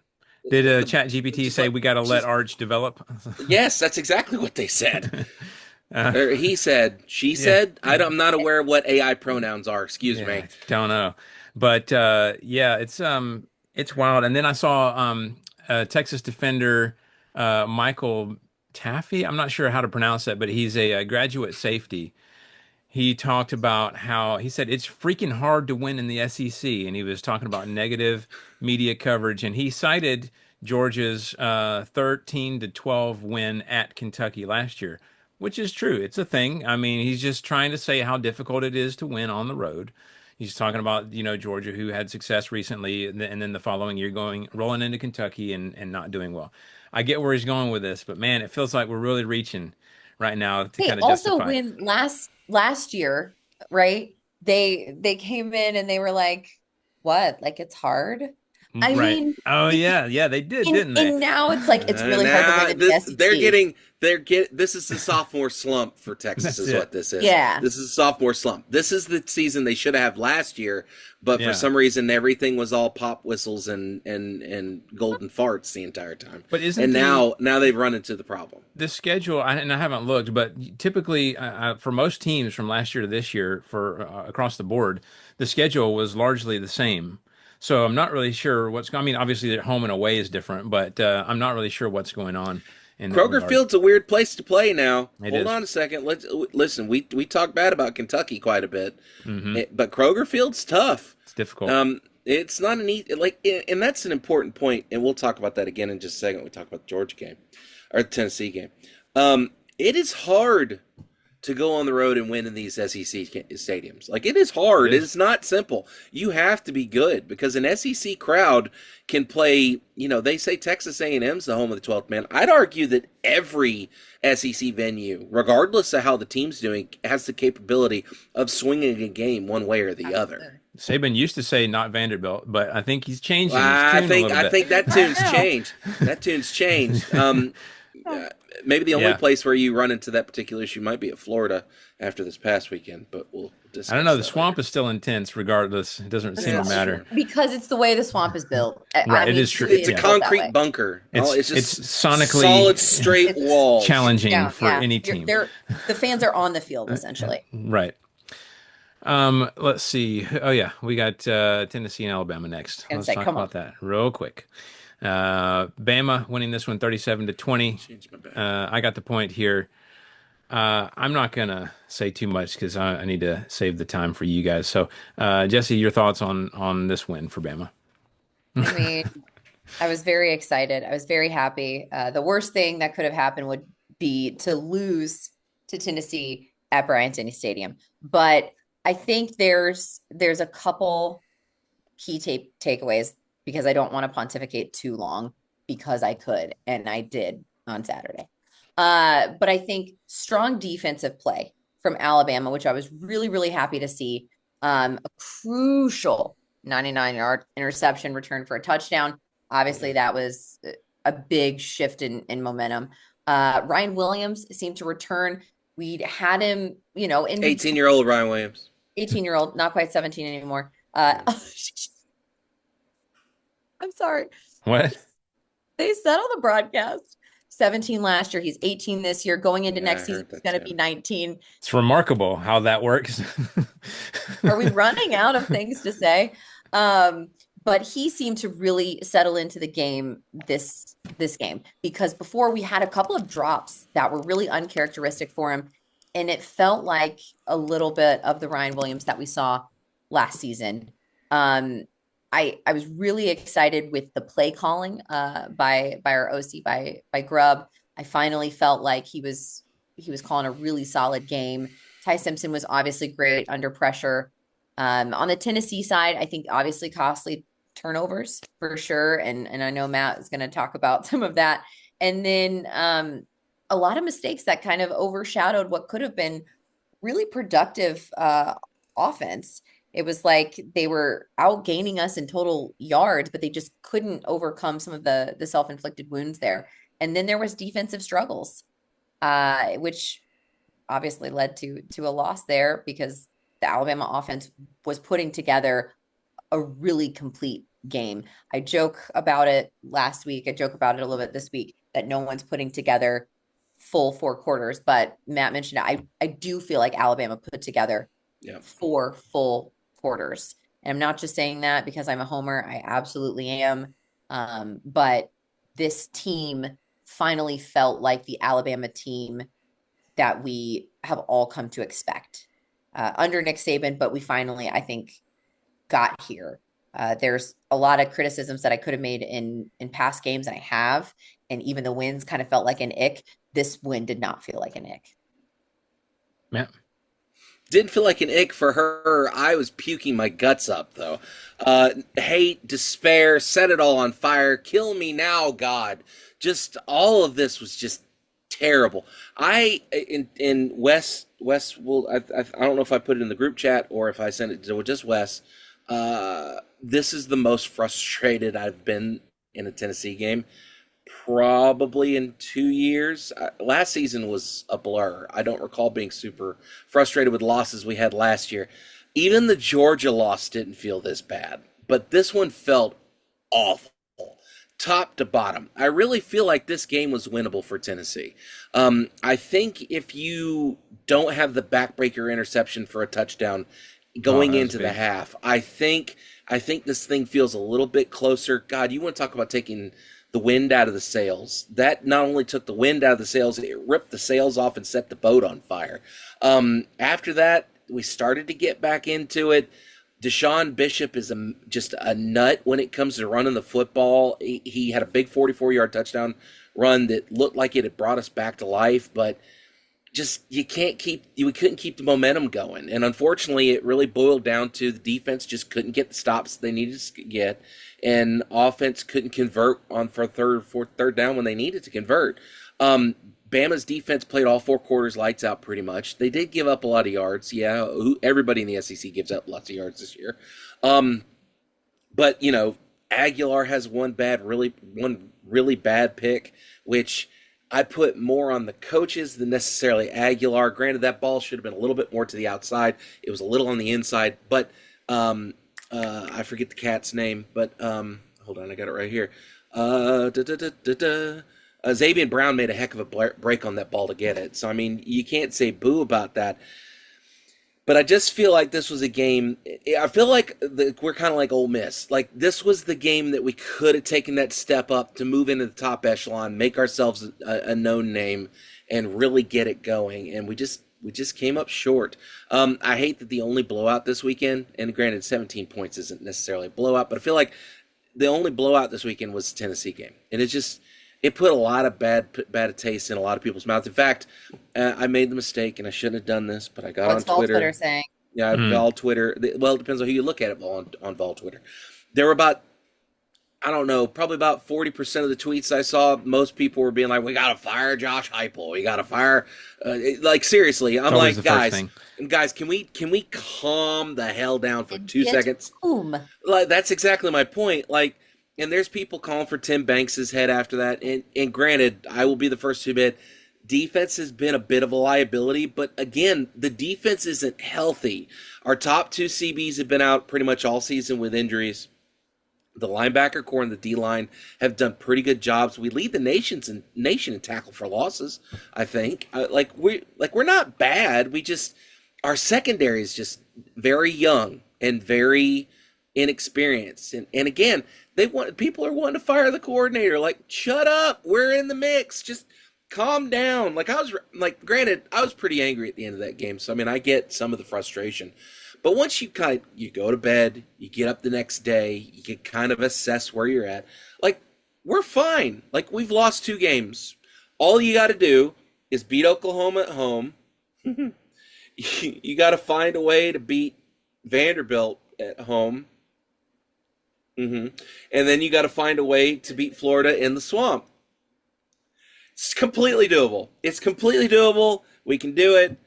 Did ChatGPT say we got to let Arch develop? Yes, that's exactly what they said. He said, she said. I'm not aware of what AI pronouns are. Excuse me. Don't know. But it's wild. And then I saw Texas defender Michael Taffy. I'm not sure how to pronounce that, but he's a graduate safety. He talked about how he said it's freaking hard to win in the SEC, and he was talking about negative media coverage, and he cited Georgia's 13-12 win at Kentucky last year, which is true. It's a thing. I mean, he's just trying to say how difficult it is to win on the road. He's talking about, Georgia, who had success recently, and then the following year rolling into Kentucky and not doing well. I get where he's going with this, but man, it feels like we're really reaching right now to kind of justify. Also, when last year, right? They came in and they were like, "What? Like, it's hard." I mean, they did, didn't they? And now it's like it's really hard to win the SEC. This is the sophomore slump for Texas. Is what this is. Yeah, this is a sophomore slump. This is the season they should have last year, but for some reason everything was all pop whistles and golden farts the entire time. But now they've run into the problem. The schedule, and I haven't looked, but typically for most teams from last year to this year, for across the board, the schedule was largely the same. So I'm not really sure what's going on. I mean, obviously, home and away is different, but I'm not really sure what's going on. Kroger Field's a weird place to play now. Hold on a second. Let's listen. We talk bad about Kentucky quite a bit, but Kroger Field's tough. It's difficult. It's not an easy, and that's an important point, and we'll talk about that again in just a second when we talk about the Georgia game or the Tennessee game. It is hard to go on the road and win in these SEC stadiums. Like, it is hard. It is not simple. You have to be good, because an SEC crowd can play, they say Texas A&M's the home of the 12th man. I'd argue that every SEC venue, regardless of how the team's doing, has the capability of swinging a game one way or the other. Saban used to say not Vanderbilt, but I think he's changing his tune I a little bit. I think that tune's changed. That tune's changed. Maybe the only Yeah. place where you run into that particular issue might be at Florida after this past weekend, but we'll I don't discuss know. The that swamp later. is still intense regardless. It doesn't The seem to Yeah, swamp, that's matter. true. because it's the way the swamp is built. I Right. It mean, is true. truly, It's a it's Yeah. built that way. concrete bunker. It's It's just solid, sonically straight It's walls. challenging down. for Yeah, any you're team. there. The fans are on the field essentially. Right. Let's see. Oh yeah, we got Tennessee and Alabama next. Gonna Let's say, talk come on. about that real quick. Bama winning this one 37-20. Change my back. I got the point here. I'm not gonna say too much because I need to save the time for you guys. So, Jesse, your thoughts on this win for Bama? I mean, I was very excited. I was very happy. The worst thing that could have happened would be to lose to Tennessee at Bryant-Denny Stadium. But I think there's a couple key takeaways because I don't want to pontificate too long because I could, and I did on Saturday. But I think strong defensive play from Alabama, which I was really, really happy to see. A crucial 99-yard interception return for a touchdown. Obviously, that was a big shift in momentum. Ryan Williams seemed to return. We'd had him, in 18-year-old Ryan Williams. 18-year-old, not quite 17 anymore. I'm sorry. What? They said on the broadcast 17 last year. He's 18 this year. Going into Yeah, next I season, heard he's that going to too. be 19. It's remarkable how that works. Are we running out of things to say? But he seemed to really settle into the game this game because before we had a couple of drops that were really uncharacteristic for him, and it felt like a little bit of the Ryan Williams that we saw last season. I was really excited with the play calling by our OC by Grubb. I finally felt like he was calling a really solid game. Ty Simpson was obviously great under pressure. On the Tennessee side, I think obviously costly turnovers for sure. And I know Matt is going to talk about some of that. And then a lot of mistakes that kind of overshadowed what could have been really productive offense. It was like they were outgaining us in total yards, but they just couldn't overcome some of the self-inflicted wounds there. And then there was defensive struggles, which obviously led to a loss there because the Alabama offense was putting together a really complete game. I joke about it last week. I joke about it a little bit this week that no one's putting together full 4 quarters, but Matt mentioned it. I do feel like Alabama put together 4 full quarters. And I'm not just saying that because I'm a homer. I absolutely am. But this team finally felt like the Alabama team that we have all come to expect under Nick Saban, but we finally, I think, got here. There's a lot of criticisms that I could have made in past games, and I have, and even the wins kind of felt like an ick. This win did not feel like an ick. Yeah. Didn't feel like an ick for her. I was puking my guts up, though. Hate, despair, set it all on fire. Kill me now, God. Just all of this was just terrible. In Wes will, I don't know if I put it in the group chat or if I sent it to just Wes. This is the most frustrated I've been in a Tennessee game probably in 2 years. Last season was a blur. I don't recall being super frustrated with losses we had last year. Even the Georgia loss didn't feel this bad, but this one felt awful, top to bottom. I really feel like this game was winnable for Tennessee. I think if you don't have the backbreaker interception for a touchdown going into the half, I think this thing feels a little bit closer. God, you want to talk about taking the wind out of the sails. That not only took the wind out of the sails, it ripped the sails off and set the boat on fire. After that, we started to get back into it. Deshaun Bishop is just a nut when it comes to running the football. He had a big 44-yard touchdown run that looked like it had brought us back to life, but just we couldn't keep the momentum going. And unfortunately, it really boiled down to the defense just couldn't get the stops they needed to get, and offense couldn't convert for third down when they needed to convert. Bama's defense played all 4 quarters lights out pretty much. They did give up a lot of yards. Yeah, everybody in the SEC gives up lots of yards this year. But Aguilar has one really bad pick, which I put more on the coaches than necessarily Aguilar. Granted, that ball should have been a little bit more to the outside. It was a little on the inside, but I forget the cat's name. But hold on, I got it right here. Xavier Brown made a heck of a break on that ball to get it. So, I mean, you can't say boo about that. But I just feel like this was a game. I feel like we're kind of like Ole Miss. Like, this was the game that we could have taken that step up to move into the top echelon, make ourselves a known name, and really get it going. And we just came up short. I hate that the only blowout this weekend, and granted, 17 points isn't necessarily a blowout, but I feel like the only blowout this weekend was the Tennessee game. And it put a lot of bad taste in a lot of people's mouths. In fact, I made the mistake, and I shouldn't have done this, but I got on Twitter. Twitter saying? Yeah, Vol Twitter. Well, it depends on who you look at it on Vol Twitter. There were about, I don't know, probably about 40% of the tweets I saw, most people were being like, we got to fire Josh Heupel. We got to fire, like, seriously. I'm like, guys, can we calm the hell down for 2 seconds? Like, that's exactly my point. Like, and there's people calling for Tim Banks' head after that. And granted, I will be the first to admit, defense has been a bit of a liability. But again, the defense isn't healthy. Our top 2 CBs have been out pretty much all season with injuries. The linebacker core and the D-line have done pretty good jobs. We lead the nation in tackle for losses, I think. We're not bad. Our secondary is just very young and very inexperienced. And again, people are wanting to fire the coordinator. Like, shut up. We're in the mix. Just calm down. Granted, I was pretty angry at the end of that game. So, I mean, I get some of the frustration. But once you go to bed, you get up the next day, you can kind of assess where you're at. Like, we're fine. Like, we've lost 2 games. All you got to do is beat Oklahoma at home. You got to find a way to beat Vanderbilt at home. And then you got to find a way to beat Florida in the swamp. It's completely doable. We can do it.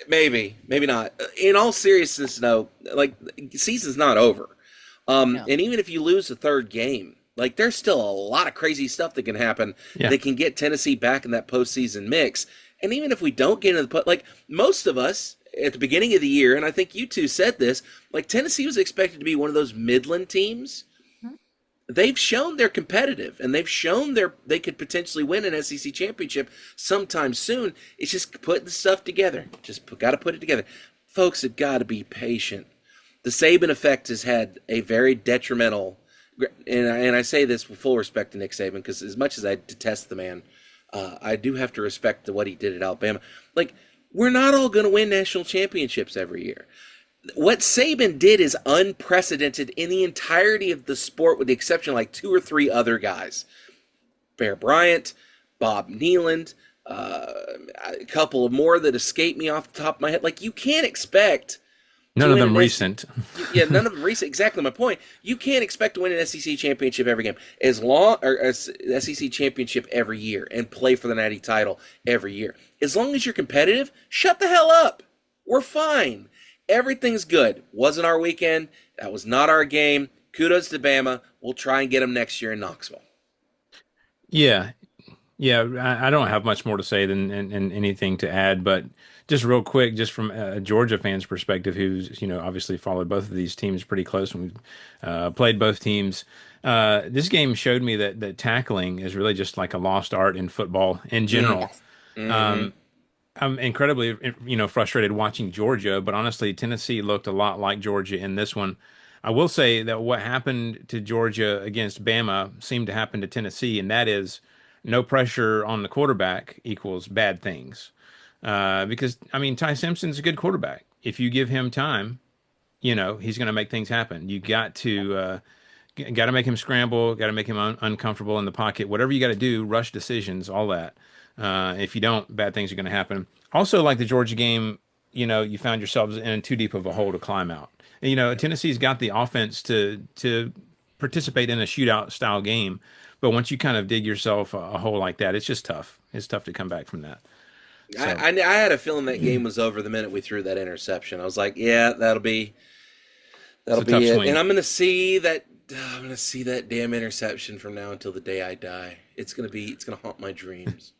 Maybe not. In all seriousness, though, like, the season's not over. No. And even if you lose the 3rd game, like, there's still a lot of crazy stuff that can happen that can get Tennessee back in that postseason mix. And even if we don't get into like, most of us at the beginning of the year, and I think you two said this, like, Tennessee was expected to be one of those Midland teams. They've shown they're competitive, and they've shown they could potentially win an SEC championship sometime soon. It's just putting the stuff together. Just got to put it together. Folks have got to be patient. The Saban effect has had a very detrimental, and I say this with full respect to Nick Saban, because as much as I detest the man, I do have to respect what he did at Alabama. Like, we're not all going to win national championships every year. What Saban did is unprecedented in the entirety of the sport, with the exception of like 2 or 3 other guys. Bear Bryant, Bob Nealand, a couple of more that escape me off the top of my head. Like, you can't expect... None of them recent. None of them recent. Exactly my point. You can't expect to win an SEC championship every game, SEC championship every year, and play for the Natty title every year. As long as you're competitive, shut the hell up. We're fine. Everything's good. Wasn't our weekend. That was not our game. Kudos to Bama. We'll try and get them next year in Knoxville. Yeah. I don't have much more to say than and anything to add, but just real quick, just from a Georgia fan's perspective, who's, obviously followed both of these teams pretty close when we've played both teams. This game showed me that tackling is really just like a lost art in football in general. Yes. Mm-hmm. I'm incredibly, frustrated watching Georgia, but honestly, Tennessee looked a lot like Georgia in this one. I will say that what happened to Georgia against Bama seemed to happen to Tennessee, and that is no pressure on the quarterback equals bad things. Because, Ty Simpson's a good quarterback. If you give him time, he's going to make things happen. You got to make him scramble, got to make him uncomfortable in the pocket. Whatever you got to do, rush decisions, all that. If you don't, bad things are going to happen. Also, like the Georgia game, you found yourselves in too deep of a hole to climb out. And, Tennessee's got the offense to participate in a shootout style game. But once you kind of dig yourself a hole like that, it's just tough. It's tough to come back from that. So. I had a feeling that game was over the minute we threw that interception. I was like, yeah, that'll be it. Swing. And I'm going to see that I'm gonna see that damn interception from now until the day I die. It's gonna haunt my dreams.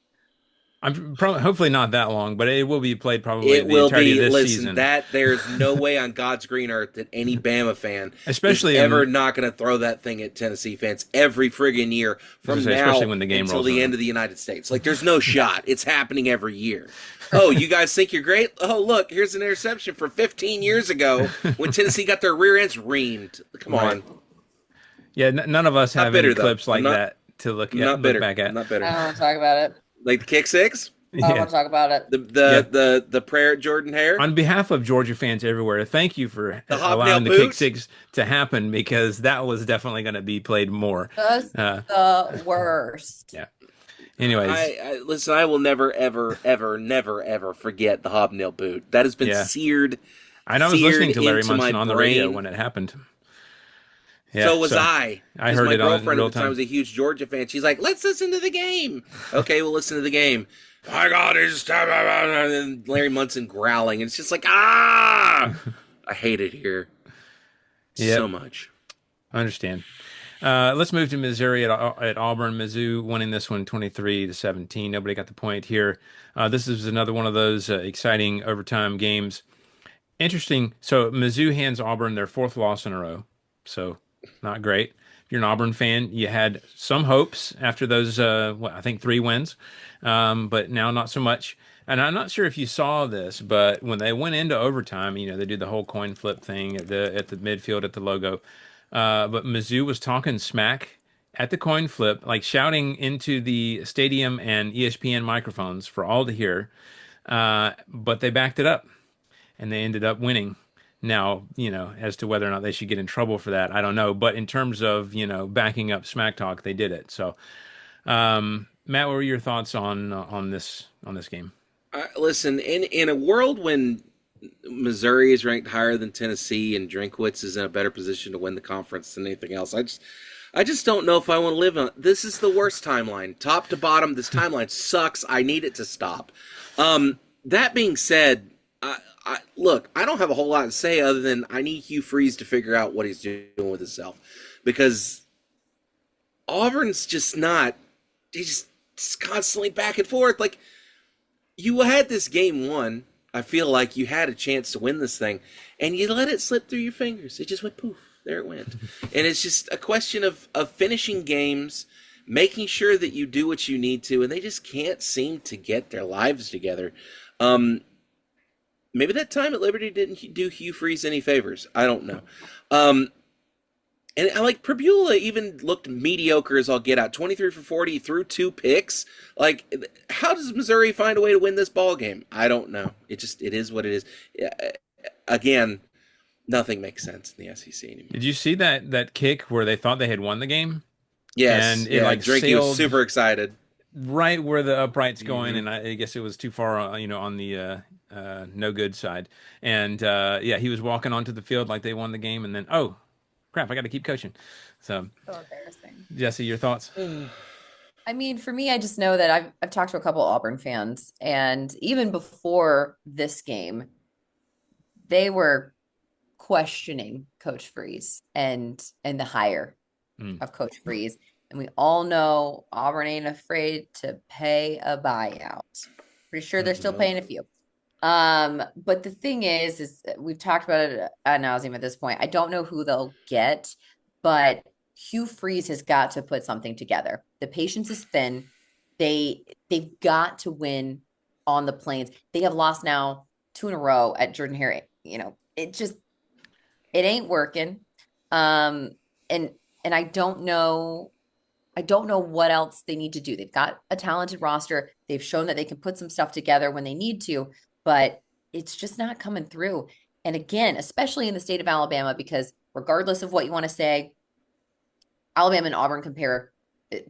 I'm probably hopefully not that long, but it will be played probably It the will entirety of be. this Listen, season. that there's no way on God's green earth that any Bama fan is Especially ever in, not going to throw that thing at Tennessee fans every friggin' year from especially now when the game until rolls the around. end of the United States. Like, there's no shot. It's happening every year. Oh, you guys think you're great? Oh, look, here's an interception from 15 years ago when Tennessee got their rear ends reamed. Come Right. on. Yeah, none of us Not have bitter any though. clips like I'm not. that to I'm not look bitter. back I'm at. not bitter. I don't want to talk about it. Like the kick six, I don't Yeah. want to talk about it. Yeah. the prayer at Jordan Hare, On behalf of Georgia fans everywhere, thank you for the hobnail allowing the kick boot. six to happen because that was definitely going to be played more. Just the worst. Yeah. Anyways, I listen. I will never, ever, ever, never, ever forget the hobnail boot. That has been Yeah. seared. I know I was listening to Larry into my Munson on the radio brain. when it happened. Yeah, So was I. I 'Cause heard my it on girlfriend real at the time time. was a huge Georgia fan. She's like, "Let's listen to the game." Okay, we'll listen to the game. My God, it's and Larry Munson growling. And it's just like, I hate it here Yep. so much. I understand. Let's move to Missouri at Auburn. Mizzou winning this one 23-17. Nobody got the point here. This is another one of those exciting overtime games. Interesting. So Mizzou hands Auburn their fourth loss in a row. So not great. If you're an Auburn fan, you had some hopes after those, I think 3 wins, but now not so much. And I'm not sure if you saw this, but when they went into overtime, they did the whole coin flip thing at the midfield at the logo. But Mizzou was talking smack at the coin flip, like shouting into the stadium and ESPN microphones for all to hear. But they backed it up, and they ended up winning. Now, as to whether or not they should get in trouble for that, I don't know. But in terms of, backing up smack talk, they did it. So, Matt, what were your thoughts on this game? Listen, in a world when Missouri is ranked higher than Tennessee and Drinkwitz is in a better position to win the conference than anything else, I just don't know if I want to live on. This is the worst timeline, top to bottom. This timeline sucks. I need it to stop. That being said, look, I don't have a whole lot to say other than I need Hugh Freeze to figure out what he's doing with himself, because Auburn's just not. He's just constantly back and forth. Like, you had this game won. I feel like you had a chance to win this thing, and you let it slip through your fingers. It just went poof. There it went. And it's just a question of finishing games, making sure that you do what you need to, and they just can't seem to get their lives together. Maybe that time at Liberty didn't do Hugh Freeze any favors. I don't know. And like Prabula even looked mediocre as all get out. 23 for 40, threw 2 picks. Like, how does Missouri find a way to win this ball game? I don't know. It is what it is. Again, nothing makes sense in the SEC anymore. Did you see that kick where they thought they had won the game? Yes. And it Drinky was sailed super excited. right where the upright's going, and I guess it was too far, on the no good side. And he was walking onto the field like they won the game, and then crap, I got to keep coaching. So embarrassing. Jesse, your thoughts? I mean, for me, I just know that I've talked to a couple Auburn fans, and even before this game, they were questioning Coach Freeze and the hire of Coach Freeze. And we all know Auburn ain't afraid to pay a buyout. Pretty sure they're still paying a few. But the thing is we've talked about it ad nauseum at this point. I don't know who they'll get, but Hugh Freeze has got to put something together. The patience is thin. They've got to win on the Plains. They have lost now 2 in a row at Jordan Hare. It ain't working. And I don't know what else they need to do. They've got a talented roster. They've shown that they can put some stuff together when they need to, but it's just not coming through. And again, especially in the state of Alabama, because regardless of what you want to say, Alabama and Auburn compare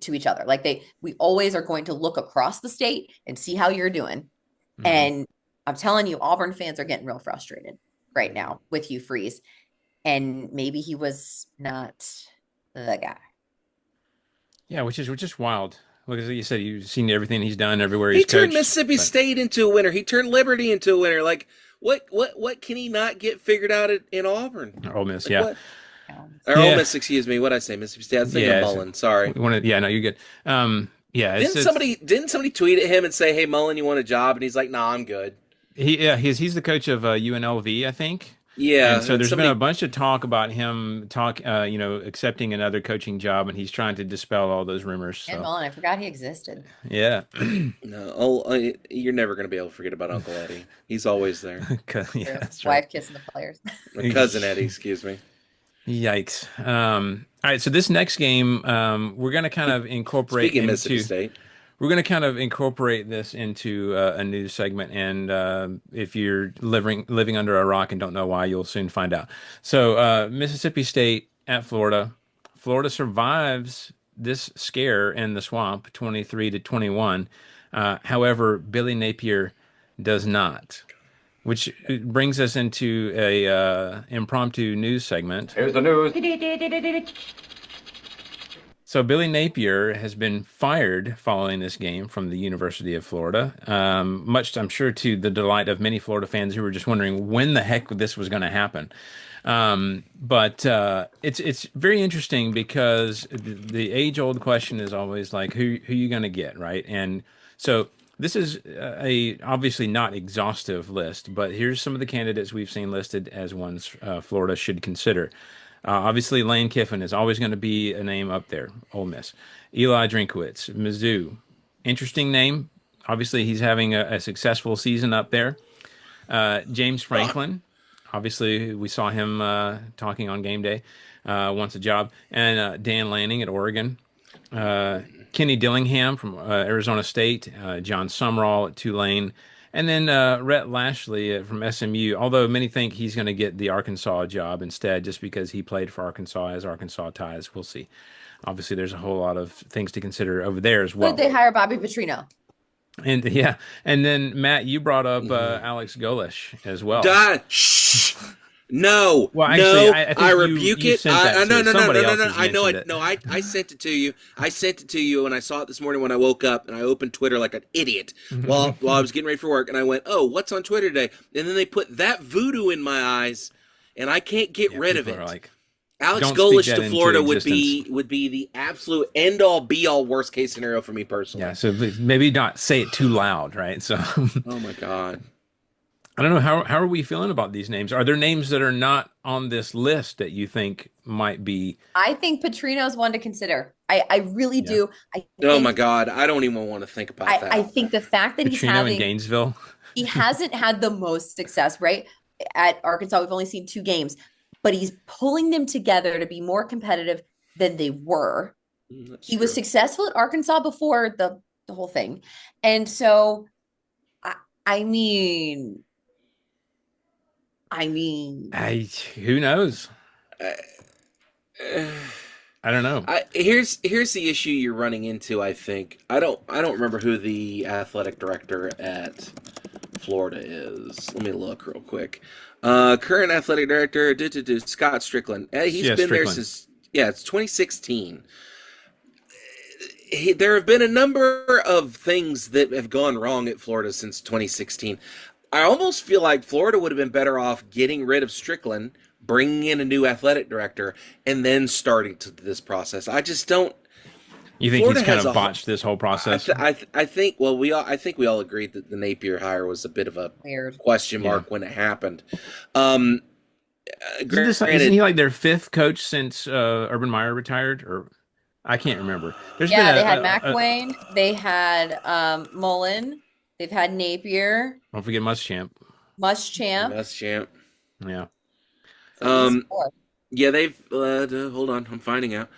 to each other. Like we always are going to look across the state and see how you're doing. Mm-hmm. And I'm telling you, Auburn fans are getting real frustrated right now with Hugh Freeze. And maybe he was not the guy. Yeah, which is wild. Like you said, you've seen everything he's done everywhere he's coached. He turned Mississippi State into a winner. He turned Liberty into a winner. Like, what can he not get figured out in Auburn? Ole Miss, like, yeah. What? Or Ole Yeah, Miss, excuse me. What did I say? Mississippi State. I was thinking yeah. of Mullen. Sorry. Yeah, no, you're good. Yeah, Didn't somebody tweet at him and say, "Hey, Mullen, you want a job?" And he's like, "Nah, I'm good." he's the coach of UNLV, I think. And Yeah, so and there's been a somebody. bunch of talk about him accepting another coaching job, and he's trying to dispel all those rumors. And So Mullen, I forgot he existed. yeah, No, you're never gonna be able to forget about Uncle Eddie. He's always there. yeah, True. that's right. Wife kissing the players. My cousin Eddie, excuse me. Yikes. All right, so this next game, we're going to kind of incorporate Speaking of Mississippi into State, we're going to kind of incorporate this into a news segment, and if you're living under a rock and don't know why, you'll soon find out. So Mississippi State at Florida. Florida survives this scare in the swamp, 23-21. However, Billy Napier does not, which brings us into a impromptu news segment. Here's the news. So Billy Napier has been fired following this game from the University of Florida, much, I'm sure, to the delight of many Florida fans who were just wondering when the heck this was going to happen. But it's very interesting because the age-old question is always like, who you going to get, right? And so this is a obviously not exhaustive list, but here's some of the candidates we've seen listed as ones Florida should consider. Obviously, Lane Kiffin is always going to be a name up there. Ole Miss. Eli Drinkowitz, Mizzou. Interesting name. Obviously, he's having a successful season up there. James Franklin. Obviously, we saw him talking on game day. Wants a job. And Dan Lanning at Oregon. Kenny Dillingham from Arizona State. John Sumrall at Tulane. And then Rhett Lashley from SMU, although many think he's going to get the Arkansas job instead just because he played for Arkansas, has Arkansas ties. We'll see. Obviously, there's a whole lot of things to consider over there as well. Could they hire Bobby Petrino? And yeah, and then Matt, you brought up Alex Golish as well. Shh. No, Well, actually, no, I think I rebuke you it. sent that No, to no, no, somebody no, else no, has no. I know mentioned it. it. No, I sent it to you. I sent it to you, and I saw it this morning when I woke up, and I opened Twitter like an idiot while I was getting ready for work, and I went, "Oh, what's on Twitter today?" And then they put that voodoo in my eyes, and I can't get rid of it. Like, Alex don't speak Golish that to into Florida would existence. be the absolute end all be all worst case scenario for me personally. Yeah, so maybe not say it too loud, right? So Oh my God. I don't know how are we feeling about these names? Are there names that are not on this list that you think might be? I think Petrino's one to consider. I really Yeah. do. Oh my God. I don't even want to think about that. I think the fact that he's Petrino in having Gainesville. he hasn't had the most success, right? At Arkansas, we've only seen 2 games, but he's pulling them together to be more competitive than they were. That's He was true. successful at Arkansas before the whole thing. And so I mean Who knows? I don't know. Here's the issue you're running into. I think I don't remember who the athletic director at Florida is. Let me look real quick. Current athletic director, Scott Strickland. He's been there Strickland. since it's 2016. There have been a number of things that have gone wrong at Florida since 2016. I almost feel like Florida would have been better off getting rid of Strickland, bringing in a new athletic director, and then starting this process. I just don't. You think Florida he's kind has of botched this whole process? I think. Well, I think we all agreed that the Napier hire was a bit of a weird question mark when it happened. Isn't Granted, he like their 5th coach since Urban Meyer retired? Or I can't remember. They had McWayne, they had Mullen, they've had Napier, Don't forget Muschamp. Muschamp. Best champ. Yeah. Yeah, they've. Hold on, I'm finding out.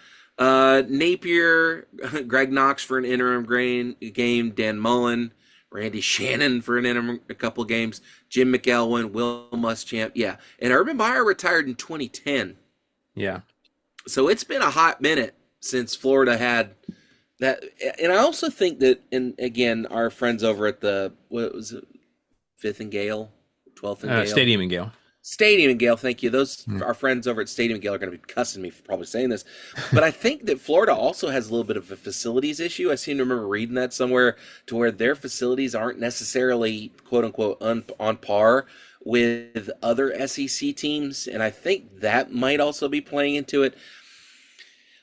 Napier, Greg Knox for an interim game, Dan Mullen, Randy Shannon for an interim a couple games, Jim McElwain, Will Muschamp. Yeah, and Urban Meyer retired in 2010. Yeah. So it's been a hot minute since Florida had that. And I also think that, and again, our friends over at the, what was it, 5th and Gale, 12th and Gale? Stadium and Gale. Stadium and Gale, thank you. Those our friends over at Stadium and Gale are going to be cussing me for probably saying this, but I think that Florida also has a little bit of a facilities issue. I seem to remember reading that somewhere, to where their facilities aren't necessarily "quote unquote" on par with other SEC teams, and I think that might also be playing into it.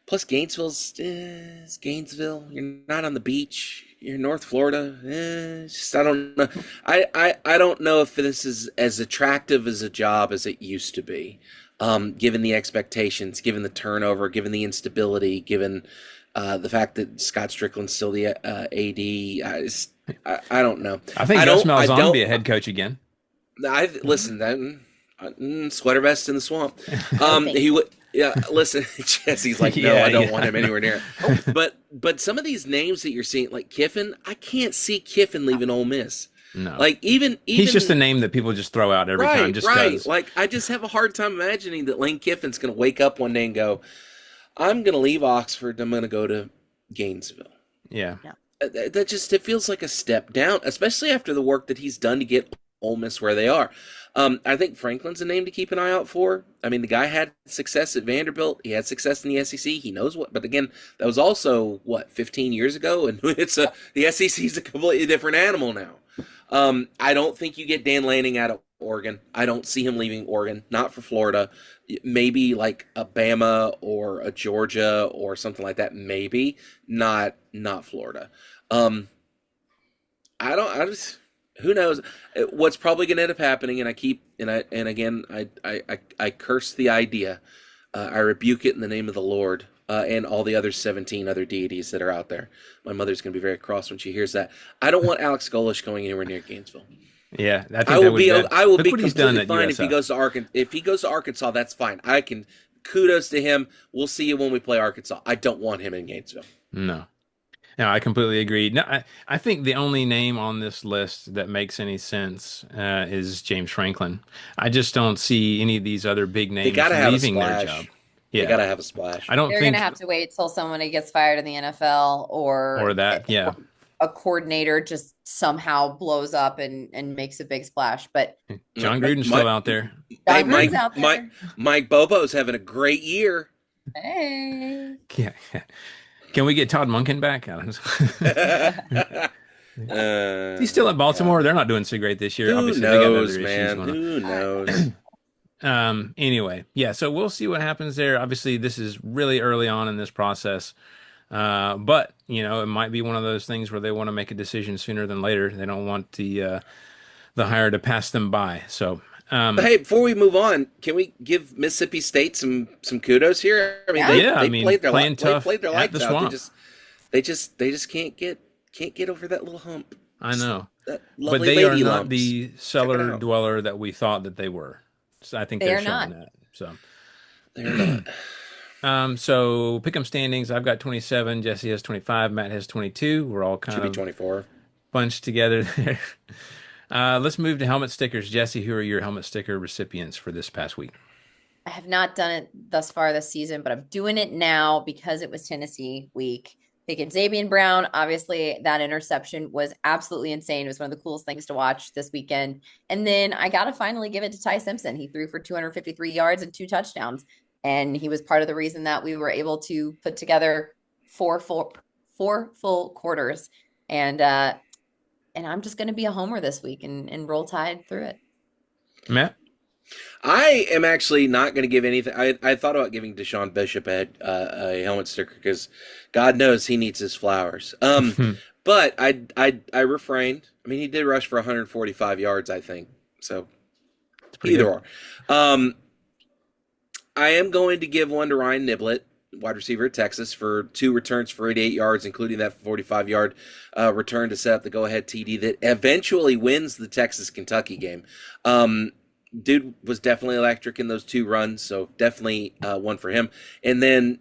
Plus, it's Gainesville. You're not on the beach. You're in North Florida. I don't know. I don't know if this is as attractive as a job as it used to be, given the expectations, given the turnover, given the instability, given the fact that Scott Strickland's still the AD. I don't know. I think Gus Malzahn will be a head coach again. Listen. Sweater vest in the swamp. He would. Yeah, listen, Jesse's like, no, I don't want him anywhere near. But some of these names that you're seeing, like Kiffin, I can't see Kiffin leaving Ole Miss. No, like even he's just a name that people just throw out every time. Just right. 'cause. Like I just have a hard time imagining that Lane Kiffin's going to wake up one day and go, I'm going to leave Oxford. I'm going to go to Gainesville. Yeah. That just, it feels like a step down, especially after the work that he's done to get Ole Miss where they are. I think Franklin's a name to keep an eye out for. I mean, the guy had success at Vanderbilt. He had success in the SEC. He knows what, but again, that was also 15 years ago, and the SEC is a completely different animal now. I don't think you get Dan Lanning out of Oregon. I don't see him leaving Oregon. Not for Florida. Maybe like a Bama or a Georgia or something like that. Maybe not Florida. Who knows what's probably going to end up happening? And I curse the idea. I rebuke it in the name of the Lord and all the other 17 other deities that are out there. My mother's going to be very cross when she hears that. I don't want Alex Golish going anywhere near Gainesville. Yeah, I will be completely fine if he goes to Arkansas. If he goes to Arkansas, that's fine. Kudos to him. We'll see you when we play Arkansas. I don't want him in Gainesville. No, I completely agree. No, I think the only name on this list that makes any sense is James Franklin. I just don't see any of these other big names leaving their job. Yeah. They got to have a splash. They're going to have to wait till someone gets fired in the NFL or that, yeah. A coordinator just somehow blows up and makes a big splash. But John Gruden's still out there. Mike Bobo's having a great year. Hey. Yeah. Can we get Todd Monken back? He's still at Baltimore. They're not doing so great this year. Who knows, man? Who knows? Anyway, yeah, so we'll see what happens there. Obviously, this is really early on in this process. But, it might be one of those things where they want to make a decision sooner than later. They don't want the hire to pass them by. So, hey, before we move on, can we give Mississippi State some kudos here? I mean, they played their playing tough played their at lights the out. Swamp. They just can't get over that little hump. I know, but they are not lumps. the cellar dweller that we thought that they were. So I think they're showing that. So they're not. So pick 'em standings. I've got 27. Jesse has 25. Matt has 22. We're all kind of 24 bunched together there. Let's move to helmet stickers. Jesse, who are your helmet sticker recipients for this past week? I have not done it thus far this season, but I'm doing it now because it was Tennessee week. Picking Xavier Brown, obviously that interception was absolutely insane. It was one of the coolest things to watch this weekend. And then I got to finally give it to Ty Simpson. He threw for 253 yards and 2 touchdowns. And he was part of the reason that we were able to put together four full quarters. And I'm just going to be a homer this week and roll Tide through it. Matt? I am actually not going to give anything. I thought about giving Deshaun Bishop a helmet sticker because God knows he needs his flowers. But I refrained. I mean, he did rush for 145 yards, I think. So either or. I am going to give one to Ryan Niblett, wide receiver at Texas, for 2 returns for 88 yards, including that 45-yard return to set up the go-ahead TD that eventually wins the Texas-Kentucky game. Dude was definitely electric in those 2 runs, so definitely one for him. And then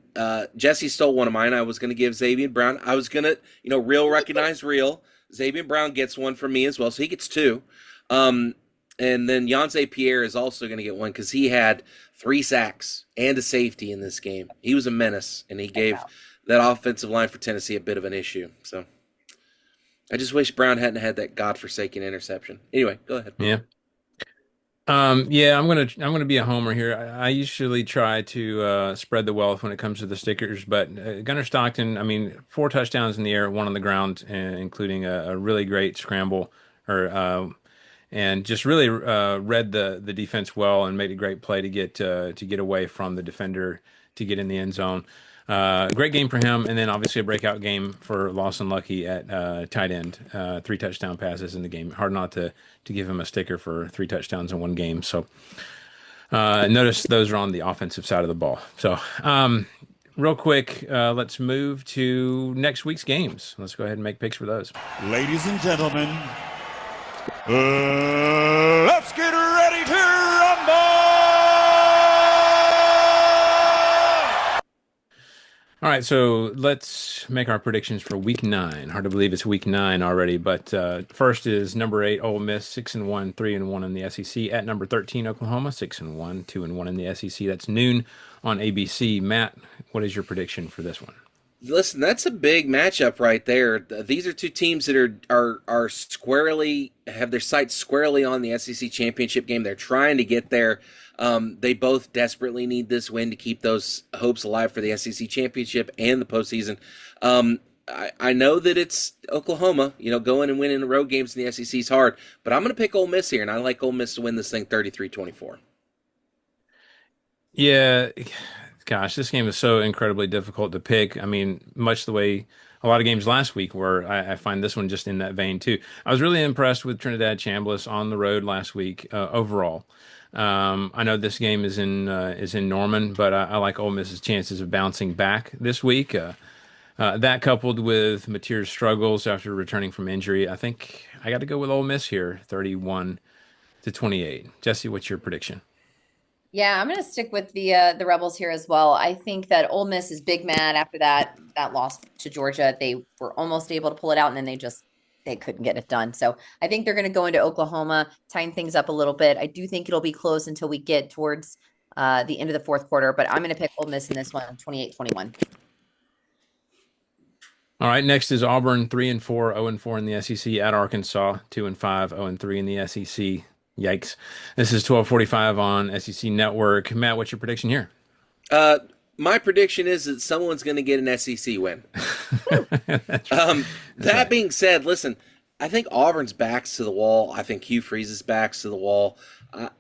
Jesse stole one of mine. I was going to give Xavier Brown. I was going to, real recognize real. Xavier Brown gets one from me as well, so he gets 2. And then Yonsei Pierre is also going to get one because he had 3 sacks and a safety in this game. He was a menace, and he gave that offensive line for Tennessee a bit of an issue. So I just wish Brown hadn't had that godforsaken interception. Anyway, go ahead. Yeah. I'm gonna be a homer here. I usually try to spread the wealth when it comes to the stickers, but Gunnar Stockton, 4 touchdowns in the air, 1 on the ground, including a really great scramble, and just really read the defense well and made a great play to get away from the defender to get in the end zone. Great game for him, and then obviously a breakout game for Lawson Lucky at tight end. 3 touchdown passes in the game. Hard not to give him a sticker for 3 touchdowns in one game. So notice those are on the offensive side of the ball. So real quick, let's move to next week's games. Let's go ahead and make picks for those. Ladies and gentlemen, let's get ready to rumble! All right, so let's make our predictions for Week 9. Hard to believe it's Week 9 already, but first is number 8, Ole Miss, 6-1, 3-1 in the SEC. At number 13, Oklahoma, 6-1, 2-1 in the SEC. That's noon on ABC. Matt, what is your prediction for this one? Listen, that's a big matchup right there. These are two teams that are squarely have their sights squarely on the SEC championship game. They're trying to get there. They both desperately need this win to keep those hopes alive for the SEC championship and the postseason. I know that it's Oklahoma. Going and winning the road games in the SEC is hard, but I'm going to pick Ole Miss here, and I like Ole Miss to win this thing 33-24. Yeah, gosh, this game is so incredibly difficult to pick. I mean, much the way a lot of games last week were, I find this one just in that vein too. I was really impressed with Trinidad Chambliss on the road last week overall. I know this game is in Norman, but I like Ole Miss's chances of bouncing back this week. That coupled with Mateer's struggles after returning from injury, I think I got to go with Ole Miss here, 31-28. Jesse, what's your prediction? Yeah, I'm going to stick with the Rebels here as well. I think that Ole Miss is big mad after that loss to Georgia. They were almost able to pull it out, and then they couldn't get it done. So I think they're going to go into Oklahoma, tighten things up a little bit. I do think it'll be close until we get towards the end of the fourth quarter, but I'm going to pick Ole Miss in this one, 28-21. All right, next is Auburn, 3-4, 0-4 in the SEC at Arkansas, 2-5, 0-3 in the SEC. Yikes. This is 12:45 on SEC Network. Matt, what's your prediction here? My prediction is that someone's going to get an SEC win. That being said, listen, I think Auburn's back's to the wall. I think Hugh Freeze's back's to the wall.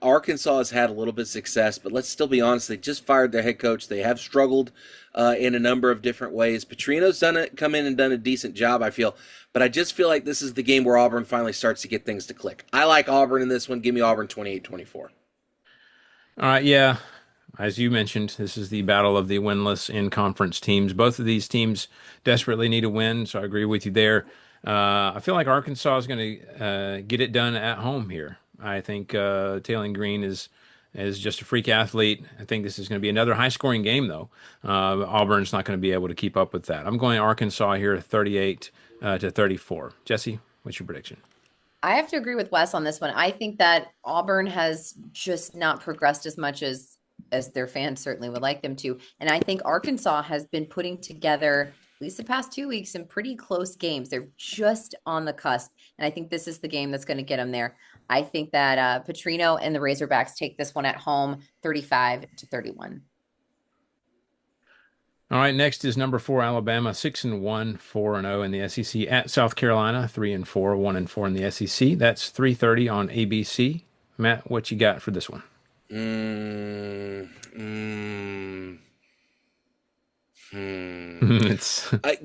Arkansas has had a little bit of success, but let's still be honest. They just fired their head coach. They have struggled in a number of different ways. Petrino's come in and done a decent job, I feel. But I just feel like this is the game where Auburn finally starts to get things to click. I like Auburn in this one. Give me Auburn 28-24. All right, yeah. As you mentioned, this is the battle of the winless in-conference teams. Both of these teams desperately need a win, so I agree with you there. I feel like Arkansas is going to get it done at home here. I think Taylon Green is just a freak athlete. I think this is going to be another high-scoring game, though. Auburn's not going to be able to keep up with that. I'm going Arkansas here, 38-34. Jesse, what's your prediction? I have to agree with Wes on this one. I think that Auburn has just not progressed as much as their fans certainly would like them to. And I think Arkansas has been putting together, at least the past 2 weeks, some pretty close games. They're just on the cusp. And I think this is the game that's going to get them there. I think that Petrino and the Razorbacks take this one at home, 35-31. All right, next is number 4, Alabama, 6-1, 4-0 in the SEC at South Carolina, 3-4, 1-4 in the SEC. That's 3:30 on ABC. Matt, what you got for this one?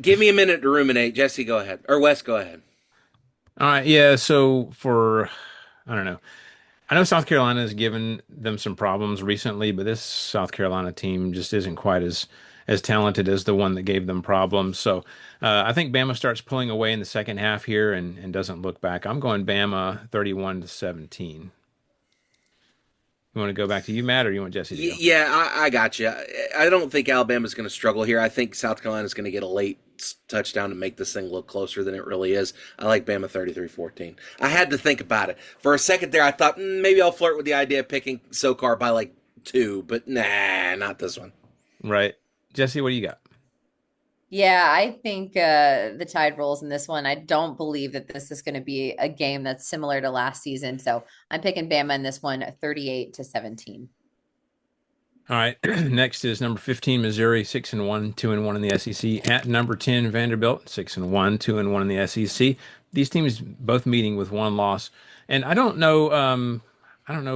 Give me a minute to ruminate. Jesse, go ahead. Or Wes, go ahead. All right, yeah, so I don't know. I know South Carolina has given them some problems recently, but this South Carolina team just isn't quite as talented as the one that gave them problems. So I think Bama starts pulling away in the second half here and doesn't look back. I'm going Bama 31-17. You want to go back to you, Matt, or you want Jesse to go? Yeah, I got you. I don't think Alabama's going to struggle here. I think South Carolina's going to get a late touchdown to make this thing look closer than it really is. I like Bama 33-14. I had to think about it. For a second there, I thought maybe I'll flirt with the idea of picking SoCar by like 2, but nah, not this one. Right. Jesse, what do you got? Yeah, I think the Tide rolls in this one. I don't believe that this is going to be a game that's similar to last season. So I'm picking Bama in this one, 38-17. All right. Next is number 15, Missouri, 6-1, 2-1 in the SEC. At number 10, Vanderbilt, 6-1, 2-1 in the SEC. These teams both meeting with one loss. And I don't know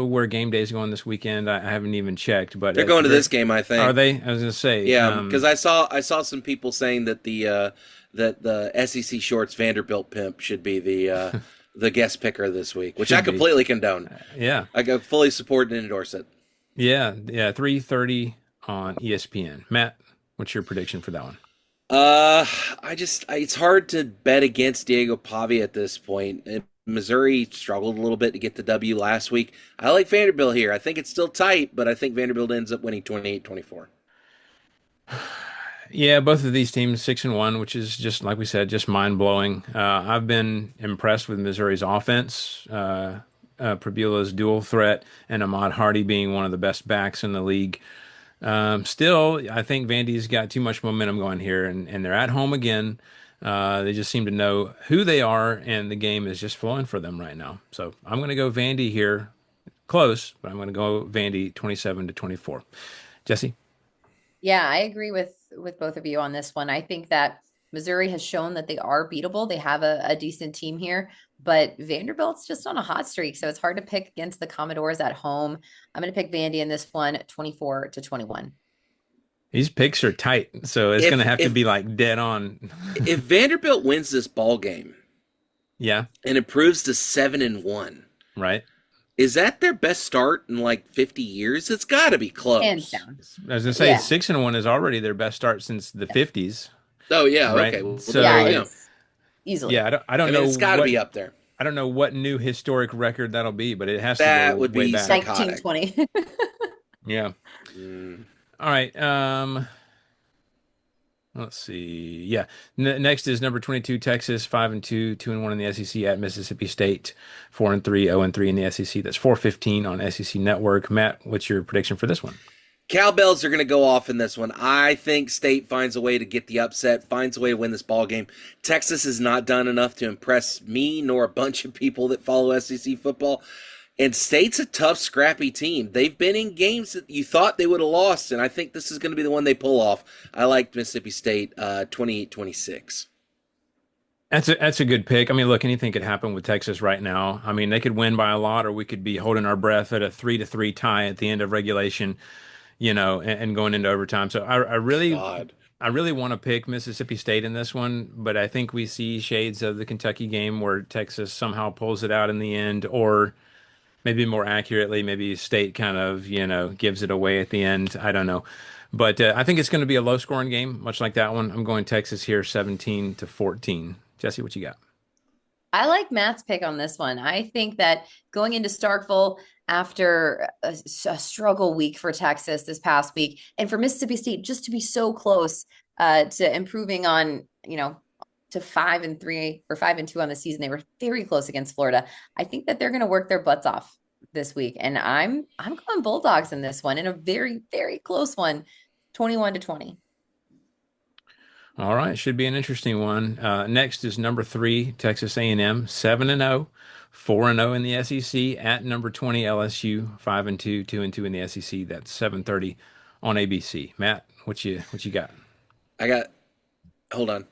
where game day is going this weekend. I haven't even checked, but They're it's going to very, this game, I are think. they? I was gonna say, Yeah, because I saw some people saying that the SEC Shorts Vanderbilt pimp should be the guest picker this week, which I should be. completely condone. Yeah. I go fully support and endorse it. Yeah, 3:30 on ESPN. Matt, what's your prediction for that one? It's hard to bet against Diego Pavi at this point. Missouri struggled a little bit to get the W last week. I like Vanderbilt here. I think it's still tight, but I think Vanderbilt ends up winning 28-24. Yeah, both of these teams 6-1, which is just like we said, just mind blowing. I've been impressed with Missouri's offense, Prebula's dual threat, and Ahmad Hardy being one of the best backs in the league. Still, I think Vandy's got too much momentum going here, and they're at home again. They just seem to know who they are, and the game is just flowing for them right now. So I'm going to go Vandy here, close, but I'm going to go Vandy 27-24. Jesse? Yeah, I agree with both of you on this one. I think that Missouri has shown that they are beatable. They have a decent team here, but Vanderbilt's just on a hot streak, so it's hard to pick against the Commodores at home. I'm going to pick Vandy in this one, 24-21. These picks are tight, so it's going to have to If be like dead on. if Vanderbilt wins this ball game Yeah, and improves to 7-1, right. is that their best start in like 50 years? It's got to be Hands close. down. As I say, Yeah. 6-1 is already their best start since the 50s, Oh yeah, right? okay. Well, So Yeah, there you go. it's easily. yeah, I don't I mean, know it's got to what be up there. I don't know what new historic record that'll be, but it has to That go would way be back. 1920. Yeah. Mm. All right. Let's see. Yeah. Next is number 22, Texas, 5-2, 2-1 in the SEC at Mississippi State, 4-3, 0-3 in the SEC. That's 4:15 on SEC Network. Matt, what's your prediction for this one? Cowbells are going to go off in this one. I think State finds a way to get the upset, finds a way to win this ball game. Texas has not done enough to impress me nor a bunch of people that follow SEC football. And State's a tough, scrappy team. They've been in games that you thought they would have lost, and I think this is going to be the one they pull off. I like Mississippi State 28-26. That's a good pick. I mean, look, anything could happen with Texas right now. I mean, they could win by a lot, or we could be holding our breath at a 3-3 tie at the end of regulation, and going into overtime. So God. I really want to pick Mississippi State in this one, but I think we see shades of the Kentucky game where Texas somehow pulls it out in the end, or maybe more accurately, maybe State kind of, gives it away at the end. I don't know. But I think it's going to be a low scoring game, much like that one. I'm going Texas here 17-14. Jesse, what you got? I like Matt's pick on this one. I think that going into Starkville after a struggle week for Texas this past week, and for Mississippi State just to be so close to improving on, to 5-3 or 5-2 on the season, they were very close against Florida. I think that they're going to work their butts off this week, and I'm going Bulldogs in this one in a very, very close one, 21-20. All right, should be an interesting one. Next is number 3, Texas A&M, 7-0, 4-0 in the SEC. At number 20, LSU, 5-2, 2-2 in the SEC. That's 7:30 on ABC. Matt, what you got? Hold on.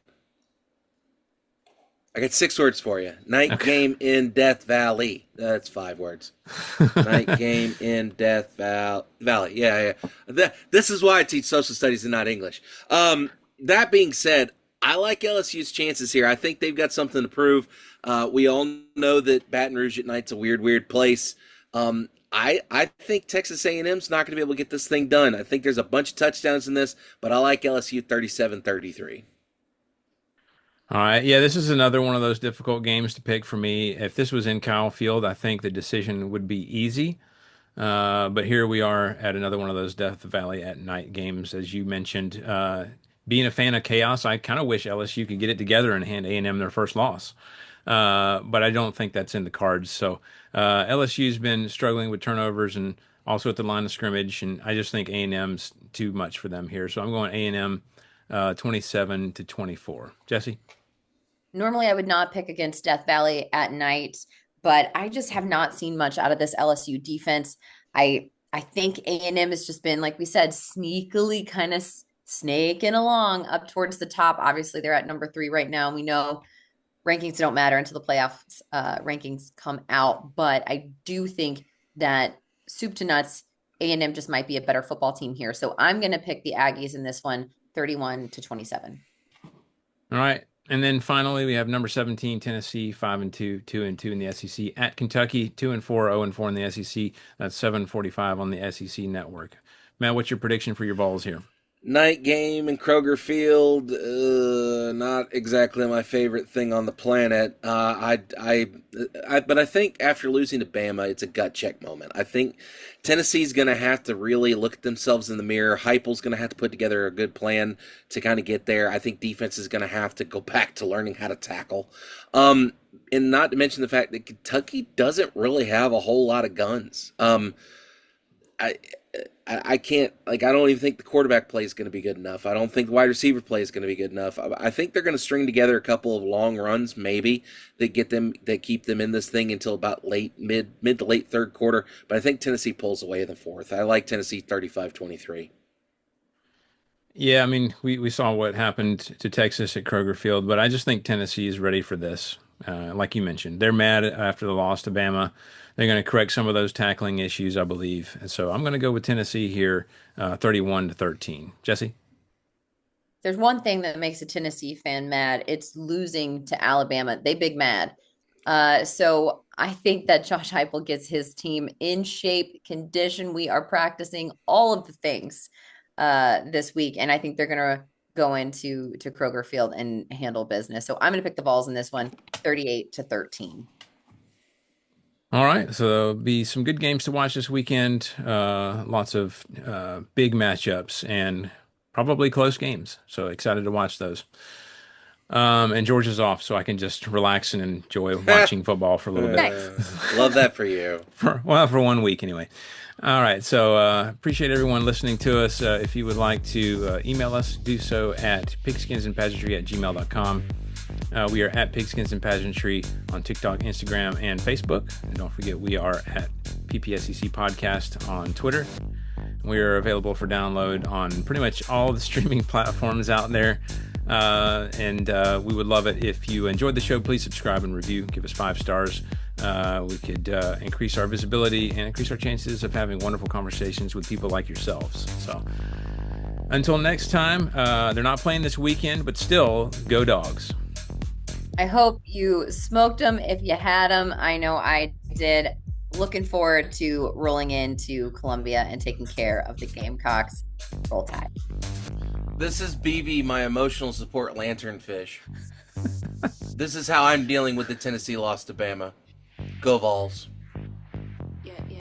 I got 6 words for you. Night game in Death Valley. That's 5 words. Night game in Death Valley. Yeah. This is why I teach social studies and not English. That being said, I like LSU's chances here. I think they've got something to prove. We all know that Baton Rouge at night's a weird place. I think Texas A&M's not going to be able to get this thing done. I think there's a bunch of touchdowns in this, but I like LSU 37-33. All right. Yeah, this is another one of those difficult games to pick for me. If this was in Kyle Field, I think the decision would be easy. But here we are at another one of those Death Valley at night games, as you mentioned. Being a fan of chaos, I kind of wish LSU could get it together and hand A&M their first loss. But I don't think that's in the cards. So LSU's been struggling with turnovers and also at the line of scrimmage, and I just think A&M's too much for them here. So I'm going A&M 27-24. Jesse? Normally, I would not pick against Death Valley at night, but I just have not seen much out of this LSU defense. I I think A&M has just been, like we said, sneakily kind of snaking along up towards the top. Obviously, they're at number 3 right now. We know rankings don't matter until the playoffs rankings come out, but I do think that soup to nuts, A&M just might be a better football team here. So I'm going to pick the Aggies in this one, 31-27. All right. And then finally, we have number 17, Tennessee, 5-2, 2-2 in the SEC. At Kentucky, 2-4, 0-4 in the SEC. That's 7:45 on the SEC network. Matt, what's your prediction for your Vols here? Night game in Kroger Field, not exactly my favorite thing on the planet. But I think after losing to Bama, it's a gut check moment. I think Tennessee's going to have to really look at themselves in the mirror. Heupel's going to have to put together a good plan to kind of get there. I think defense is going to have to go back to learning how to tackle. And not to mention the fact that Kentucky doesn't really have a whole lot of guns. I can't, I don't even think the quarterback play is going to be good enough. I don't think the wide receiver play is going to be good enough. I think they're going to string together a couple of long runs, maybe, that keep them in this thing until about mid to late third quarter. But I think Tennessee pulls away in the fourth. I like Tennessee 35-23. Yeah, I mean, we saw what happened to Texas at Kroger Field, but I just think Tennessee is ready for this. Like you mentioned, they're mad after the loss to Bama. They're going to correct some of those tackling issues, I believe. And so I'm going to go with Tennessee here, 31-13. Jesse? There's one thing that makes a Tennessee fan mad. It's losing to Alabama. They big mad. So I think that Josh Heupel gets his team in shape, condition. We are practicing all of the things this week, and I think they're going to go into Kroger Field and handle business. So I'm going to pick the Vols in this one, 38-13. All right, so there'll be some good games to watch this weekend. Lots of big matchups and probably close games. So excited to watch those. And Georgia's off, so I can just relax and enjoy watching football for a little bit. Nice. Love that for you. For 1 week anyway. All right, so appreciate everyone listening to us. If you would like to email us, do so at pigskinsandpageantry@gmail.com. We are at Pigskins and Pageantry on TikTok, Instagram, and Facebook. And don't forget, we are at PPSEC Podcast on Twitter. We are available for download on pretty much all the streaming platforms out there. And we would love it if you enjoyed the show. Please subscribe and review. Give us 5 stars. We could increase our visibility and increase our chances of having wonderful conversations with people like yourselves. So until next time, they're not playing this weekend, but still, go Dogs. I hope you smoked them if you had them. I know I did. Looking forward to rolling into Columbia and taking care of the Gamecocks. Roll Tide. This is BB, my emotional support lanternfish. This is how I'm dealing with the Tennessee loss to Bama. Go Vols.